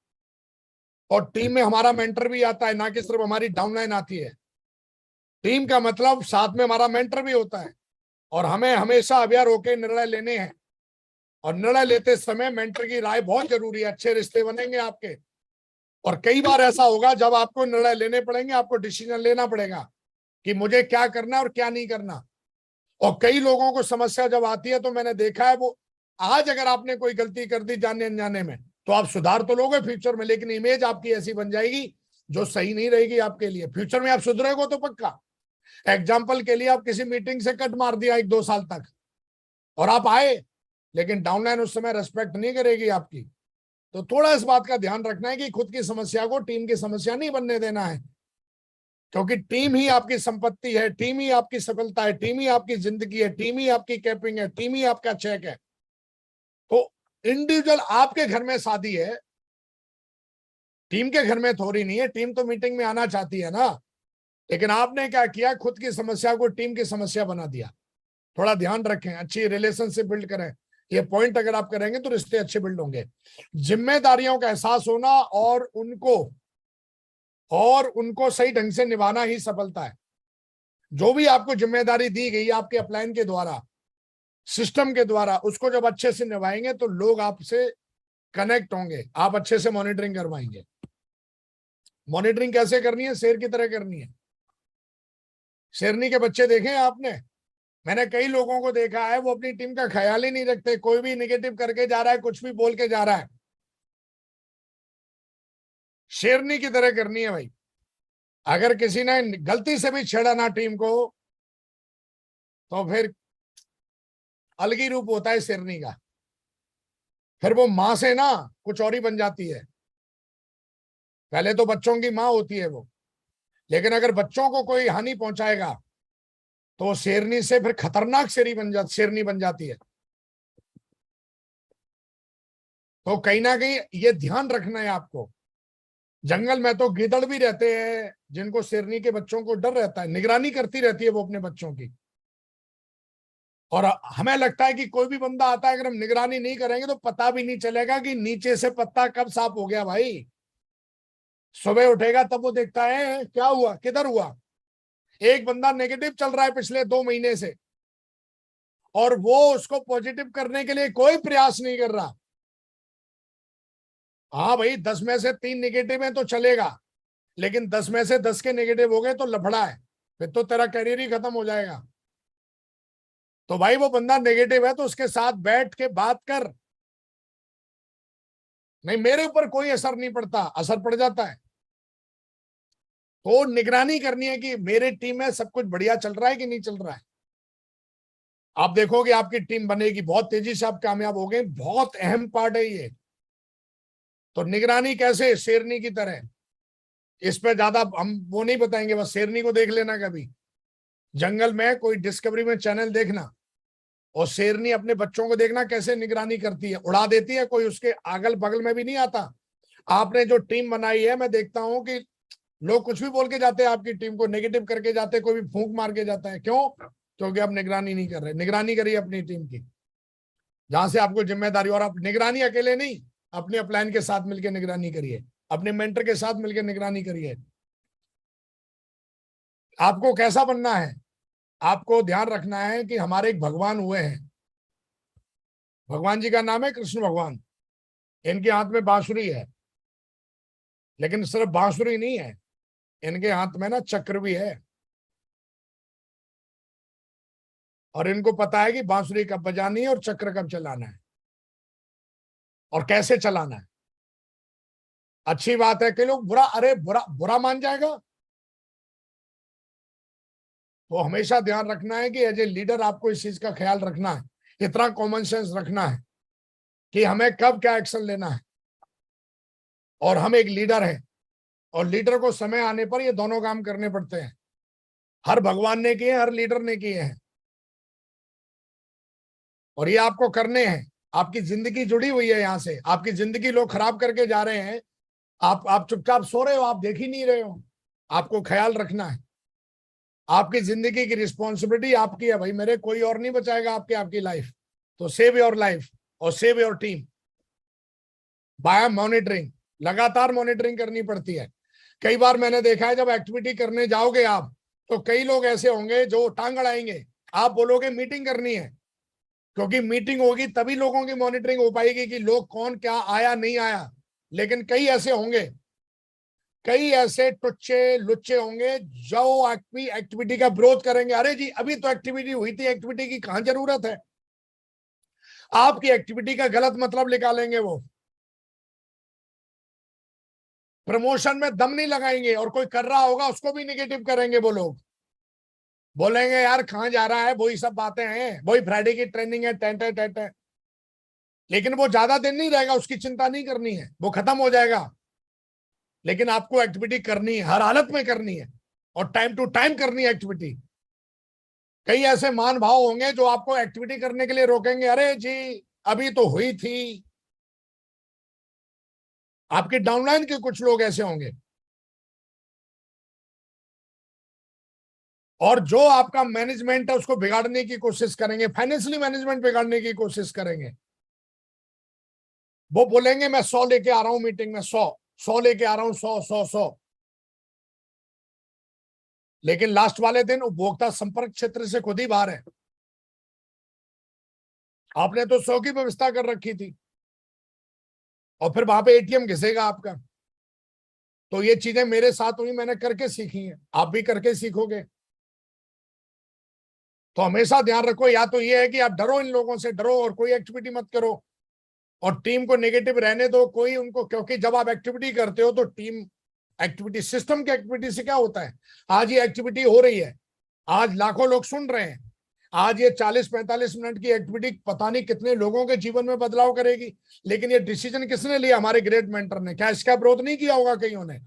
और टीम में हमारा मेंटर भी आता है, ना कि सिर्फ हमारी डाउनलाइन आती है। टीम का मतलब साथ में हमारा मेंटर भी होता है, और हमें हमेशा अवेयर होकर निर्णय लेने हैं। और निर्णय लेते समय मेंटर की राय बहुत जरूरी है, अच्छे रिश्ते बनेंगे आपके। और कई बार ऐसा होगा जब आपको निर्णय लेने पड़ेंगे, आपको डिसीजन लेना पड़ेगा कि मुझे क्या करना और क्या नहीं करना। और कई लोगों को समस्या जब आती है तो मैंने देखा है, वो आज अगर आपने कोई गलती कर दी जाने अनजाने में, तो आप सुधार तो लोगे फ्यूचर में, लेकिन इमेज आपकी ऐसी बन जाएगी जो सही नहीं रहेगी आपके लिए। फ्यूचर में आप सुधरेगो तो पक्का। एग्जाम्पल के लिए, आप किसी मीटिंग से कट मार दिया 1-2 साल तक, और आप आए, लेकिन डाउनलाइन उस समय रेस्पेक्ट नहीं करेगी आपकी। तो थोड़ा इस बात का ध्यान रखना है कि खुद की समस्या को टीम की समस्या नहीं बनने देना है, क्योंकि टीम ही आपकी संपत्ति है, टीम ही आपकी सफलता है, टीम ही आपकी जिंदगी है, टीम ही आपकी कैपिंग है, टीम ही आपका चेक है। तो इंडिविजुअल, आपके घर में शादी है, टीम के घर में थोड़ी नहीं है। टीम तो मीटिंग में आना चाहती है ना, लेकिन आपने क्या किया, खुद की समस्या को टीम की समस्या बना दिया। थोड़ा ध्यान रखें, अच्छी रिलेशनशिप बिल्ड करें। ये पॉइंट अगर आप करेंगे तो रिश्ते अच्छे बिल्ड होंगे। जिम्मेदारियों का एहसास होना और उनको सही ढंग से निभाना ही सफलता है। जो भी आपको जिम्मेदारी दी गई आपके अपलाइन के द्वारा, सिस्टम के द्वारा, उसको जब अच्छे से निभाएंगे तो लोग आपसे कनेक्ट होंगे, आप अच्छे से मॉनिटरिंग करवाएंगे। मॉनिटरिंग कैसे करनी है? शेर की तरह करनी है। शेरनी के बच्चे देखे हैं आपने? मैंने कई लोगों को देखा है, वो अपनी टीम का ख्याल ही नहीं रखते, कोई भी निगेटिव करके जा रहा है, कुछ भी बोल के जा रहा है। शेरनी की तरह करनी है भाई। अगर किसी ने गलती से भी छेड़ा ना टीम को, तो फिर अलग ही रूप होता है शेरनी का। फिर वो मां से ना कुछ और ही बन जाती है। पहले तो बच्चों की मां होती है वो, लेकिन अगर बच्चों को कोई हानि पहुंचाएगा तो शेरनी से फिर खतरनाक शेरनी बन जाती है। तो कहीं ना कहीं ये ध्यान रखना है आपको। जंगल में तो गिदड़ भी रहते हैं जिनको शेरनी के बच्चों को डर रहता है, निगरानी करती रहती है वो अपने बच्चों की। और हमें लगता है कि कोई भी बंदा आता है, अगर हम निगरानी नहीं करेंगे तो पता भी नहीं चलेगा कि नीचे से पत्ता कब साफ हो गया भाई। सुबह उठेगा तब वो देखता है क्या हुआ, किधर हुआ। एक बंदा नेगेटिव चल रहा है पिछले 2 महीने से, और वो उसको पॉजिटिव करने के लिए कोई प्रयास नहीं कर रहा। हाँ भाई, 10 में से 3 नेगेटिव है तो चलेगा, लेकिन 10 में से 10 के नेगेटिव हो गए तो लफड़ा है, फिर तो तेरा करियर ही खत्म हो जाएगा। तो भाई वो बंदा नेगेटिव है तो उसके साथ बैठ के बात कर। नहीं, मेरे ऊपर कोई असर नहीं पड़ता, असर पड़ जाता है। तो निगरानी करनी है कि मेरे टीम में सब कुछ बढ़िया चल रहा है कि नहीं चल रहा है। आप देखोगे आपकी टीम बनेगी, बहुत तेजी से आप कामयाब हो गए। बहुत अहम पार्ट है ये। तो निगरानी कैसे? शेरनी की तरह। इस पे ज्यादा हम वो नहीं बताएंगे, बस शेरनी को देख लेना कभी जंगल में, कोई डिस्कवरी में चैनल देखना, और शेरनी अपने बच्चों को देखना कैसे निगरानी करती है, उड़ा देती है, कोई उसके अगल बगल में भी नहीं आता। आपने जो टीम बनाई है, मैं देखता हूं कि लोग कुछ भी बोल के जाते हैं, आपकी टीम को नेगेटिव करके जाते हैं, कोई भी फूंक मार के जाता है। क्यों? क्योंकि आप निगरानी नहीं कर रहे। निगरानी करिए अपनी टीम की, जहां से आपको जिम्मेदारी। और आप निगरानी अकेले नहीं, अपने अपलाइन के साथ मिलकर निगरानी करिए, अपने मेंटर के साथ मिलकर निगरानी करिए। आपको कैसा बनना है? आपको ध्यान रखना है कि हमारे एक भगवान हुए हैं, भगवान जी का नाम है कृष्ण भगवान। इनके हाथ में बांसुरी है, लेकिन सिर्फ बांसुरी नहीं है, इनके हाथ में ना चक्र भी है। और इनको पता है कि बांसुरी कब बजानी है और चक्र कब चलाना है और कैसे चलाना है। अच्छी बात है कि लोग बुरा, अरे बुरा बुरा मान जाएगा। तो हमेशा ध्यान रखना है कि एज ए लीडर आपको इस चीज का ख्याल रखना है, इतना कॉमन सेंस रखना है कि हमें कब क्या एक्शन लेना है। और हम एक लीडर हैं, और लीडर को समय आने पर ये दोनों काम करने पड़ते हैं। हर भगवान ने किए, हर लीडर ने किए हैं, और ये आपको करने हैं। आपकी जिंदगी जुड़ी हुई है यहाँ से। आपकी जिंदगी लोग खराब करके जा रहे हैं, आप चुपचाप सो रहे हो, आप देख ही नहीं रहे हो। आपको ख्याल रखना है। आपकी जिंदगी की रिस्पॉन्सिबिलिटी आपकी है भाई मेरे, कोई और नहीं बचाएगा आपकी लाइफ। तो सेव योर लाइफ और save your team by monitoring. लगातार मॉनिटरिंग करनी पड़ती है। कई बार मैंने देखा है, जब एक्टिविटी करने जाओगे आप, तो कई लोग ऐसे होंगे जो टांग अड़ाएंगे। आप बोलोगे मीटिंग करनी है, क्योंकि मीटिंग होगी तभी लोगों की मॉनिटरिंग हो पाएगी कि लोग कौन क्या आया नहीं आया। लेकिन कई ऐसे होंगे, कई ऐसे टुच्चे लुच्चे होंगे जो एक्टिविटी का विरोध करेंगे। अरे जी, अभी तो एक्टिविटी हुई थी, एक्टिविटी की कहां जरूरत है। आपकी एक्टिविटी का गलत मतलब निकालेंगे वो। प्रमोशन में दम नहीं लगाएंगे, और कोई कर रहा होगा उसको भी निगेटिव करेंगे वो लोग। बोलेंगे यार कहां जा रहा है, वही सब बातें हैं, वही फ्राइडे की ट्रेनिंग है, टेंट है टेंट है। लेकिन वो ज्यादा दिन नहीं रहेगा, उसकी चिंता नहीं करनी है, वो खत्म हो जाएगा। लेकिन आपको एक्टिविटी करनी है, हर हालत में करनी है, और टाइम टू टाइम करनी है एक्टिविटी। कई ऐसे मान भाव होंगे जो आपको एक्टिविटी करने के लिए रोकेंगे। अरे जी, अभी तो हुई थी। आपके डाउनलाइन के कुछ लोग ऐसे होंगे, और जो आपका मैनेजमेंट है उसको बिगाड़ने की कोशिश करेंगे, फाइनेंशियली मैनेजमेंट बिगाड़ने की कोशिश करेंगे। वो बोलेंगे मैं 100 लेके आ रहा हूं मीटिंग में, 100 लेके आ रहा हूं, 100 100 100। लेकिन लास्ट वाले दिन उपभोक्ता संपर्क क्षेत्र से खुद ही बाहर है। आपने तो 100 की व्यवस्था कर रखी थी, और फिर वहां पे एटीएम घिसेगा आपका। तो ये चीजें मेरे साथ हुई, मैंने करके सीखी हैं, आप भी करके सीखोगे। तो हमेशा ध्यान रखो, या तो ये है कि आप डरो, इन लोगों से डरो और कोई एक्टिविटी मत करो, और टीम को नेगेटिव रहने दो, कोई उनको, क्योंकि जब आप एक्टिविटी करते हो तो टीम एक्टिविटी, सिस्टम की एक्टिविटी से क्या होता है, आज ये एक्टिविटी हो रही है, आज लाखों लोग सुन रहे हैं, आज ये 40-45 मिनट की एक्टिविटी पता नहीं कितने लोगों के जीवन में बदलाव करेगी। लेकिन ये डिसीजन किसने लिया? हमारे ग्रेट मेंटर ने। क्या इसका विरोध नहीं किया होगा कईयों ने?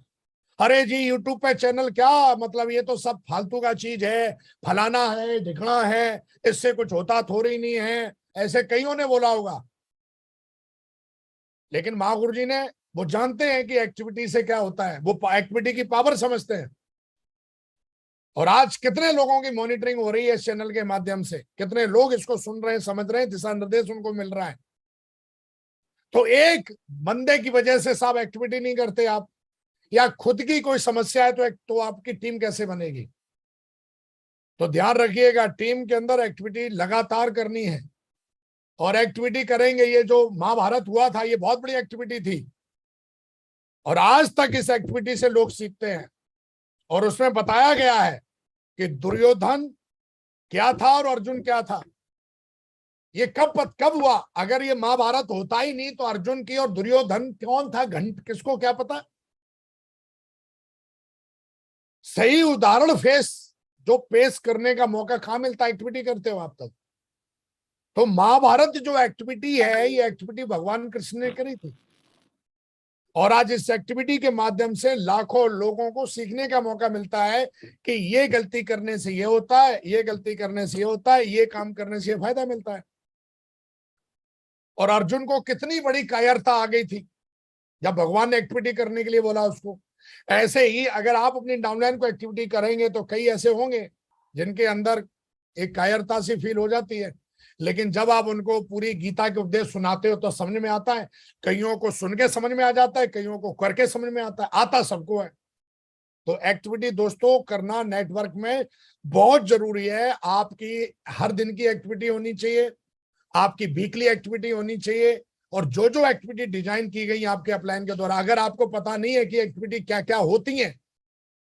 अरे जी यूट्यूब पे चैनल क्या मतलब, ये तो सब फालतू का चीज है, फलाना है ढिकना है, इससे कुछ होता थोड़ी नहीं है, ऐसे कईयों ने बोला होगा। लेकिन महागुरु जी ने, वो जानते हैं कि एक्टिविटी से क्या होता है, वो एक्टिविटी की पावर समझते हैं। और आज कितने लोगों की मॉनिटरिंग हो रही है इस चैनल के माध्यम से, कितने लोग इसको सुन रहे हैं, समझ रहे हैं, दिशा निर्देश उनको मिल रहा है। तो एक बंदे की वजह से सब एक्टिविटी नहीं करते आप, या खुद की कोई समस्या है तो आपकी टीम कैसे बनेगी? तो ध्यान रखिएगा, टीम के अंदर एक्टिविटी लगातार करनी है, और एक्टिविटी करेंगे। ये जो महाभारत हुआ था, ये बहुत बड़ी एक्टिविटी थी, और आज तक इस एक्टिविटी से लोग सीखते हैं। और उसमें बताया गया है कि दुर्योधन क्या था और अर्जुन क्या था। ये कब हुआ? अगर ये महाभारत होता ही नहीं तो अर्जुन की और दुर्योधन कौन था, किसको क्या पता। सही उदाहरण जो पेश करने का मौका कहां मिलता, एक्टिविटी करते हो आप तक। तो महाभारत जो एक्टिविटी है, ये एक्टिविटी भगवान कृष्ण ने करी थी, और आज इस एक्टिविटी के माध्यम से लाखों लोगों को सीखने का मौका मिलता है कि ये गलती करने से ये होता है, ये गलती करने से ये होता है, ये काम करने से ये फायदा मिलता है। और अर्जुन को कितनी बड़ी कायरता आ गई थी जब भगवान ने एक्टिविटी करने के लिए बोला उसको। ऐसे ही अगर आप अपनी डाउनलाइन को एक्टिविटी करेंगे तो कई ऐसे होंगे जिनके अंदर एक कायरता सी फील हो जाती है, लेकिन जब आप उनको पूरी गीता के उपदेश सुनाते हो तो समझ में आता है। कईयों को सुन के समझ में आ जाता है, कईयों को करके समझ में आता है, आता सबको है। तो एक्टिविटी दोस्तों करना नेटवर्क में बहुत जरूरी है। आपकी हर दिन की एक्टिविटी होनी चाहिए, आपकी वीकली एक्टिविटी होनी चाहिए, और जो जो एक्टिविटी डिजाइन की गई आपके अपलाइन के द्वारा, अगर आपको पता नहीं है कि एक्टिविटी क्या क्या होती है,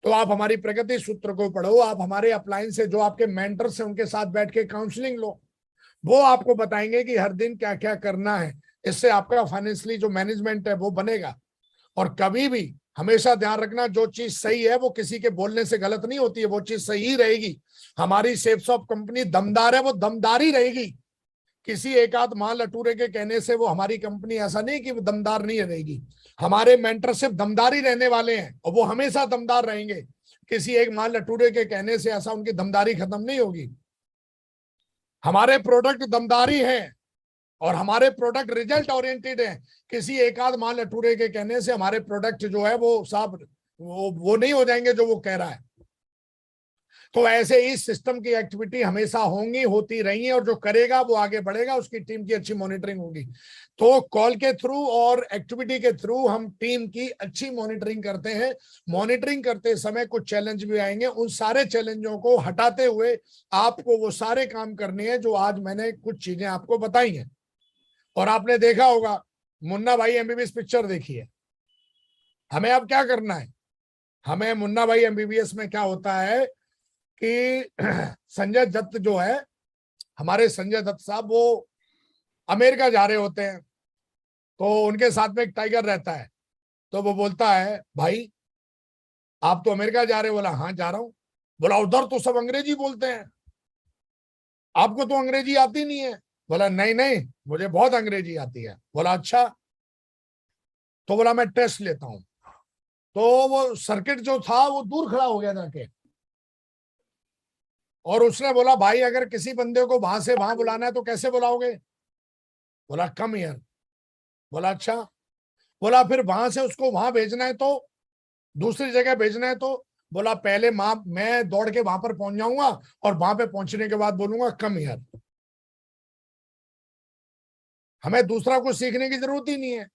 तो आप हमारी प्रगति सूत्र को पढ़ो, आप हमारे अपलाइन से जो आपके मेंटर्स हैं उनके साथ बैठ के काउंसलिंग लो, वो आपको बताएंगे कि हर दिन क्या क्या करना है। इससे आपका फाइनेंशियली जो मैनेजमेंट है वो बनेगा। और कभी भी हमेशा ध्यान रखना, जो चीज सही है वो किसी के बोलने से गलत नहीं होती है, वो चीज सही रहेगी। हमारी सेफ्स ऑफ कंपनी दमदार है, वो दमदारी रहेगी। किसी एक आध मां लटूरे के कहने से वो हमारी कंपनी ऐसा नहीं कि वो दमदार नहीं रहेगी। हमारे मेंटरशिप दमदारी रहने वाले हैं और वो हमेशा दमदार रहेंगे। किसी एक मां लटूरे के कहने से ऐसा उनकी दमदारी खत्म नहीं होगी। हमारे प्रोडक्ट दमदारी हैं और हमारे प्रोडक्ट रिजल्ट ओरिएंटेड हैं। किसी एक आध मां लटूरे के कहने से हमारे प्रोडक्ट जो है वो सब वो नहीं हो जाएंगे जो वो कह रहा है। तो ऐसे ही सिस्टम की एक्टिविटी हमेशा होंगी, होती रही है, और जो करेगा वो आगे बढ़ेगा, उसकी टीम की अच्छी मॉनिटरिंग होगी। तो कॉल के थ्रू और एक्टिविटी के थ्रू हम टीम की अच्छी मॉनिटरिंग करते हैं। मॉनिटरिंग करते समय कुछ चैलेंज भी आएंगे, उन सारे चैलेंजों को हटाते हुए आपको वो सारे काम करने हैं जो आज मैंने कुछ चीजें आपको बताई हैं। और आपने देखा होगा मुन्ना भाई एमबीबीएस पिक्चर देखी है। हमें अब क्या करना है, हमें मुन्ना भाई एमबीबीएस में क्या होता है कि संजय दत्त जो है, हमारे संजय दत्त साहब, वो अमेरिका जा रहे होते हैं, तो उनके साथ में एक टाइगर रहता है। तो वो बोलता है, भाई आप तो अमेरिका जा रहे हो? बोला हाँ जा रहा हूं। बोला उधर तो सब अंग्रेजी बोलते हैं, आपको तो अंग्रेजी आती नहीं है? बोला नहीं नहीं मुझे बहुत अंग्रेजी आती है। बोला अच्छा, तो बोला मैं टेस्ट लेता हूं। तो वो सर्किट जो था वो दूर खड़ा हो गया जाके, और उसने बोला भाई अगर किसी बंदे को वहां से वहां बुलाना है तो कैसे बुलाओगे? बोला कम हियर। बोला अच्छा। बोला फिर वहां से उसको वहां भेजना है तो, दूसरी जगह भेजना है तो? बोला पहले मैं दौड़ के वहां पर पहुंच जाऊंगा और वहां पे पहुंचने के बाद बोलूंगा कम हियर। हमें दूसरा कुछ सीखने की जरूरत ही नहीं है,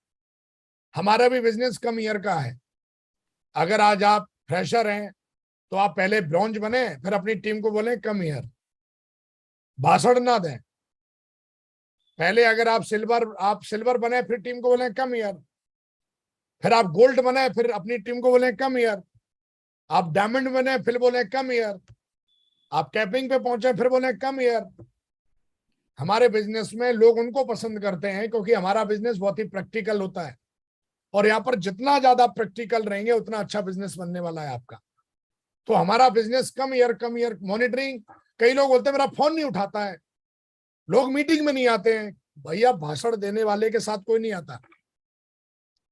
हमारा भी बिजनेस कम ईयर का है। अगर आज आप फ्रेशर हैं तो आप पहले ब्रॉन्ज बने, फिर अपनी टीम को बोले कम ईयर, भाषण ना दें। पहले अगर आप सिल्वर बने फिर टीम को बोले कम ईयर। फिर आप गोल्ड बने, फिर अपनी टीम को बोले कम हियर। आप डायमंड बने, फिर बोले कम हियर। आप कैपिंग पे पहुंचे, फिर बोले कम हियर। हमारे बिजनेस में लोग उनको पसंद करते हैं क्योंकि हमारा बिजनेस बहुत ही प्रैक्टिकल होता है, और यहाँ पर जितना ज्यादा प्रैक्टिकल रहेंगे उतना अच्छा बिजनेस बनने वाला है आपका। तो हमारा बिजनेस कम ईयर मॉनिटरिंग। कई लोग बोलते हैं मेरा फोन नहीं उठाता है, लोग मीटिंग में नहीं आते हैं। भैया, भाषण देने वाले के साथ कोई नहीं आता,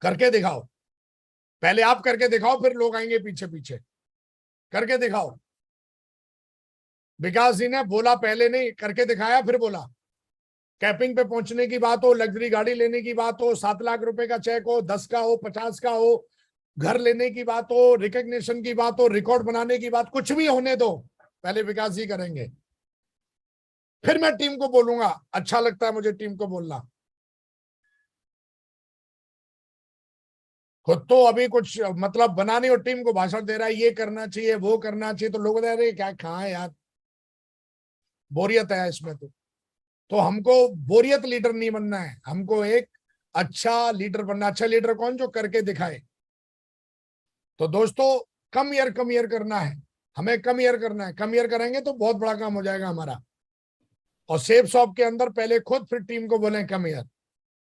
करके दिखाओ। पहले आप करके दिखाओ, फिर लोग आएंगे पीछे पीछे। करके दिखाओ। विकास जी ने बोला, पहले नहीं, करके दिखाया फिर बोला। कैपिंग पे पहुंचने की बात हो, लग्जरी गाड़ी लेने की बात हो, 7 लाख रुपए का चेक हो, 10 का हो, 50 का हो, घर लेने की बात हो, रिकॉग्निशन की बात हो, रिकॉर्ड बनाने की बात, कुछ भी होने दो, पहले विकास जी करेंगे, फिर मैं टीम को बोलूंगा। अच्छा लगता है मुझे टीम को बोलना। खुद तो अभी कुछ मतलब बना नहीं और टीम को भाषण दे रहा है, ये करना चाहिए, वो करना चाहिए, तो लोग कह रहे क्या कहाँ है यार, बोरियत है इसमें। तो हमको बोरियत लीडर नहीं बनना है, हमको एक अच्छा लीडर बनना। अच्छा लीडर कौन? जो करके दिखाए। तो दोस्तों, कम ईयर करना है हमें, कम ईयर करना है। कम ईयर करेंगे तो बहुत बड़ा काम हो जाएगा हमारा। और सेफ शॉप के अंदर पहले खुद, फिर टीम को बोले कम ईयर।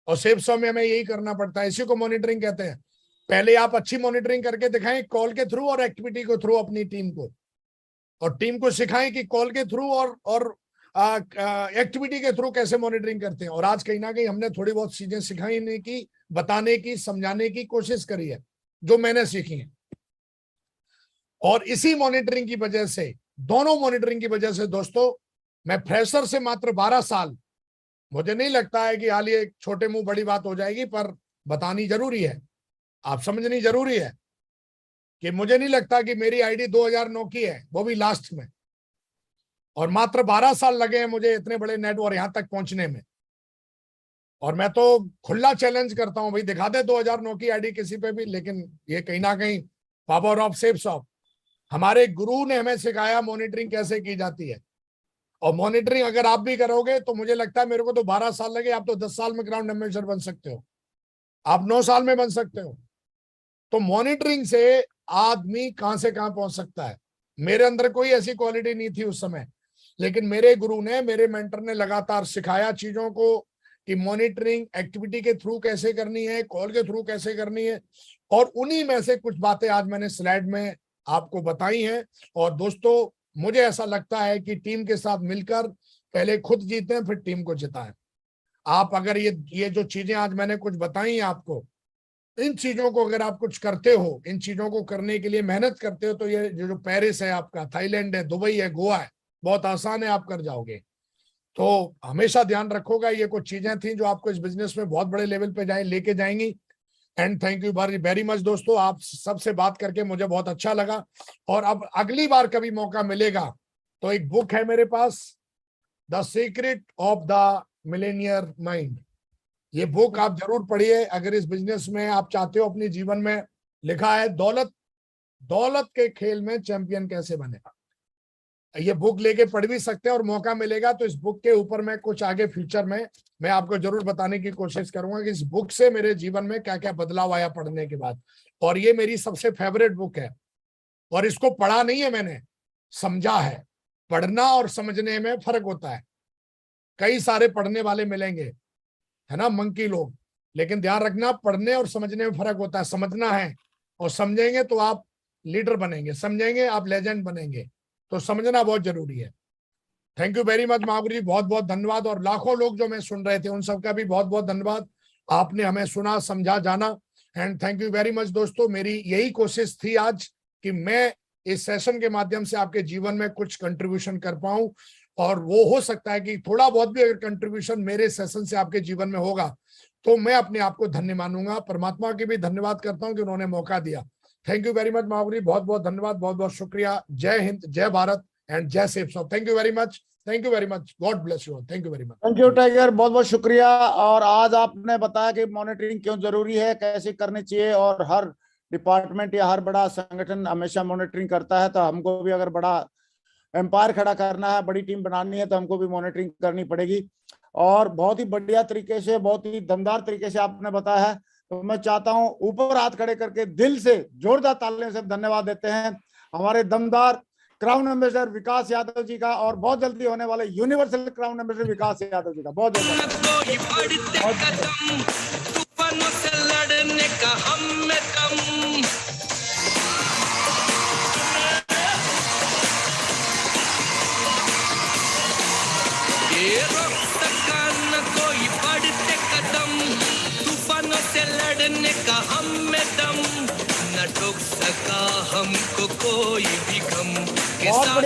और सेफ शॉप में हमें यही करना पड़ता है, इसी को मॉनिटरिंग कहते हैं। पहले आप अच्छी मॉनिटरिंग करके दिखाएं कॉल के थ्रू और एक्टिविटी के थ्रू अपनी टीम को, और टीम को सिखाएं कि कॉल के थ्रू और एक्टिविटी के थ्रू कैसे मॉनिटरिंग करते हैं। और आज कहीं ना कहीं हमने थोड़ी बहुत चीजें सिखाने की, बताने की, समझाने की कोशिश करी है, जो मैंने सीखी है। और इसी मॉनिटरिंग की वजह से, दोनों मॉनिटरिंग की वजह से दोस्तों, मैं फ्रेशर से मात्र 12 साल, मुझे नहीं लगता है कि हाल ये छोटे मुंह बड़ी बात हो जाएगी, पर बतानी जरूरी है, आप समझनी जरूरी है कि मुझे नहीं लगता कि मेरी आईडी 2009 की है, वो भी लास्ट में, और मात्र 12 साल लगे हैं मुझे इतने बड़े नेट और यहां तक पहुंचने में। और मैं तो खुला चैलेंज करता हूं, भाई दिखा दे 2009 की आईडी किसी पे भी। लेकिन ये कहीं ना कहीं पावर ऑफ सेफ शॉप, हमारे गुरु ने हमें सिखाया मॉनिटरिंग कैसे की जाती है। और मॉनिटरिंग अगर आप भी करोगे तो मुझे लगता है, मेरे को तो 12 साल लगे, आप तो 10 साल में ग्राउंड एम्बेसडर बन सकते हो, आप 9 साल में बन सकते हो। तो मॉनिटरिंग से आदमी कहां से कहां पहुंच सकता है। मेरे अंदर कोई ऐसी क्वालिटी नहीं थी उस समय, लेकिन मेरे गुरु ने, मेरे मेंटर ने लगातार सिखाया चीजों को कि मॉनिटरिंग एक्टिविटी के थ्रू कैसे करनी है, कॉल के थ्रू कैसे करनी है। और उन्हीं में से कुछ बातें आज मैंने स्लाइड में आपको बताई हैं। और दोस्तों, मुझे ऐसा लगता है कि टीम के साथ मिलकर पहले खुद जीतें, फिर टीम को जिताएं। आप अगर ये जो चीजें आज मैंने कुछ बताई हैं आपको, इन चीजों को अगर आप कुछ करते हो, इन चीजों को करने के लिए मेहनत करते हो, तो ये जो पेरिस है आपका, थाईलैंड है, दुबई है, गोवा है, बहुत आसान है, आप कर जाओगे। तो हमेशा ध्यान रखोगा, ये कुछ चीजें थी जो आपको इस बिजनेस में बहुत बड़े लेवल पे लेके जाएंगी। And thank you very much दोस्तों, आप सबसे बात करके मुझे बहुत अच्छा लगा। और अब अगली बार कभी मौका मिलेगा तो एक बुक है मेरे पास, the secret of the millionaire mind. ये बुक आप जरूर पढ़िए अगर इस बिजनेस में आप चाहते हो अपने जीवन में। लिखा है दौलत के खेल में चैंपियन कैसे बने। ये बुक लेके पढ़ भी सकते हैं, और मौका मिलेगा तो इस बुक के ऊपर मैं कुछ आगे फ्यूचर में मैं आपको जरूर बताने की कोशिश करूंगा कि इस बुक से मेरे जीवन में क्या क्या बदलाव आया पढ़ने के बाद। और ये मेरी सबसे फेवरेट बुक है, और इसको पढ़ा नहीं है मैंने, समझा है। पढ़ना और समझने में फर्क होता है। कई सारे पढ़ने वाले मिलेंगे, है ना, मंकी लोग, लेकिन ध्यान रखना, पढ़ने और समझने में फर्क होता है। समझना है, और समझेंगे तो आप लीडर बनेंगे, समझेंगे आप लेजेंड बनेंगे। तो समझना बहुत जरूरी है। Thank you very much Mahaguru जी, बहुत बहुत धन्यवाद। और लाखों लोग जो मैं सुन रहे थे उन सबका भी बहुत बहुत धन्यवाद, आपने हमें सुना, समझा, जाना। And thank you very much दोस्तों। मेरी यही कोशिश थी आज कि मैं इस सेशन के माध्यम से आपके जीवन में कुछ कंट्रीब्यूशन कर पाऊं। और वो हो सकता है कि थोड़ा बहुत भी अगर कंट्रीब्यूशन मेरे सेशन से आपके जीवन में होगा तो मैं अपने आप को धन्य मानूंगा। परमात्मा के भी धन्यवाद करता हूं कि उन्होंने मौका दिया। Thank you very much Mahaguru जी, बहुत बहुत धन्यवाद, बहुत बहुत शुक्रिया। जय हिंद, जय भारत एंड जय safe shop. Thank you very much, thank you very much, God bless you all, thank you very much. Thank you tiger, बहुत बहुत शुक्रिया। और आज आपने बताया कि मॉनिटरिंग क्यों जरूरी है, कैसे करनी चाहिए, और हर डिपार्टमेंट या हर बड़ा संगठन हमेशा मॉनिटरिंग करता है। तो हमको भी अगर बड़ा एम्पायर खड़ा करना है, बड़ी टीम बनानी है, तो हमको भी मॉनिटरिंग करनी पड़ेगी। और बहुत ही बढ़िया तरीके से, बहुत ही दमदार तरीके से आपने बताया है। तो मैं चाहता हूं ऊपर हाथ खड़े करके दिल से जोरदार तालियों से धन्यवाद देते हैं हमारे दमदार क्राउन एम्बेसडर विकास यादव जी का और बहुत जल्दी होने वाले यूनिवर्सल क्राउन एम्बेसडर विकास यादव जी का। बहुत कोई बढ़ते कदम तूफानों से लड़ने का हम में दम, ये रोक सका न कोई बढ़ते कदम तूफानों से लड़ने का हम में दम, न रोक सका हमको कोई भी गम के बहुत साथ बढ़िया।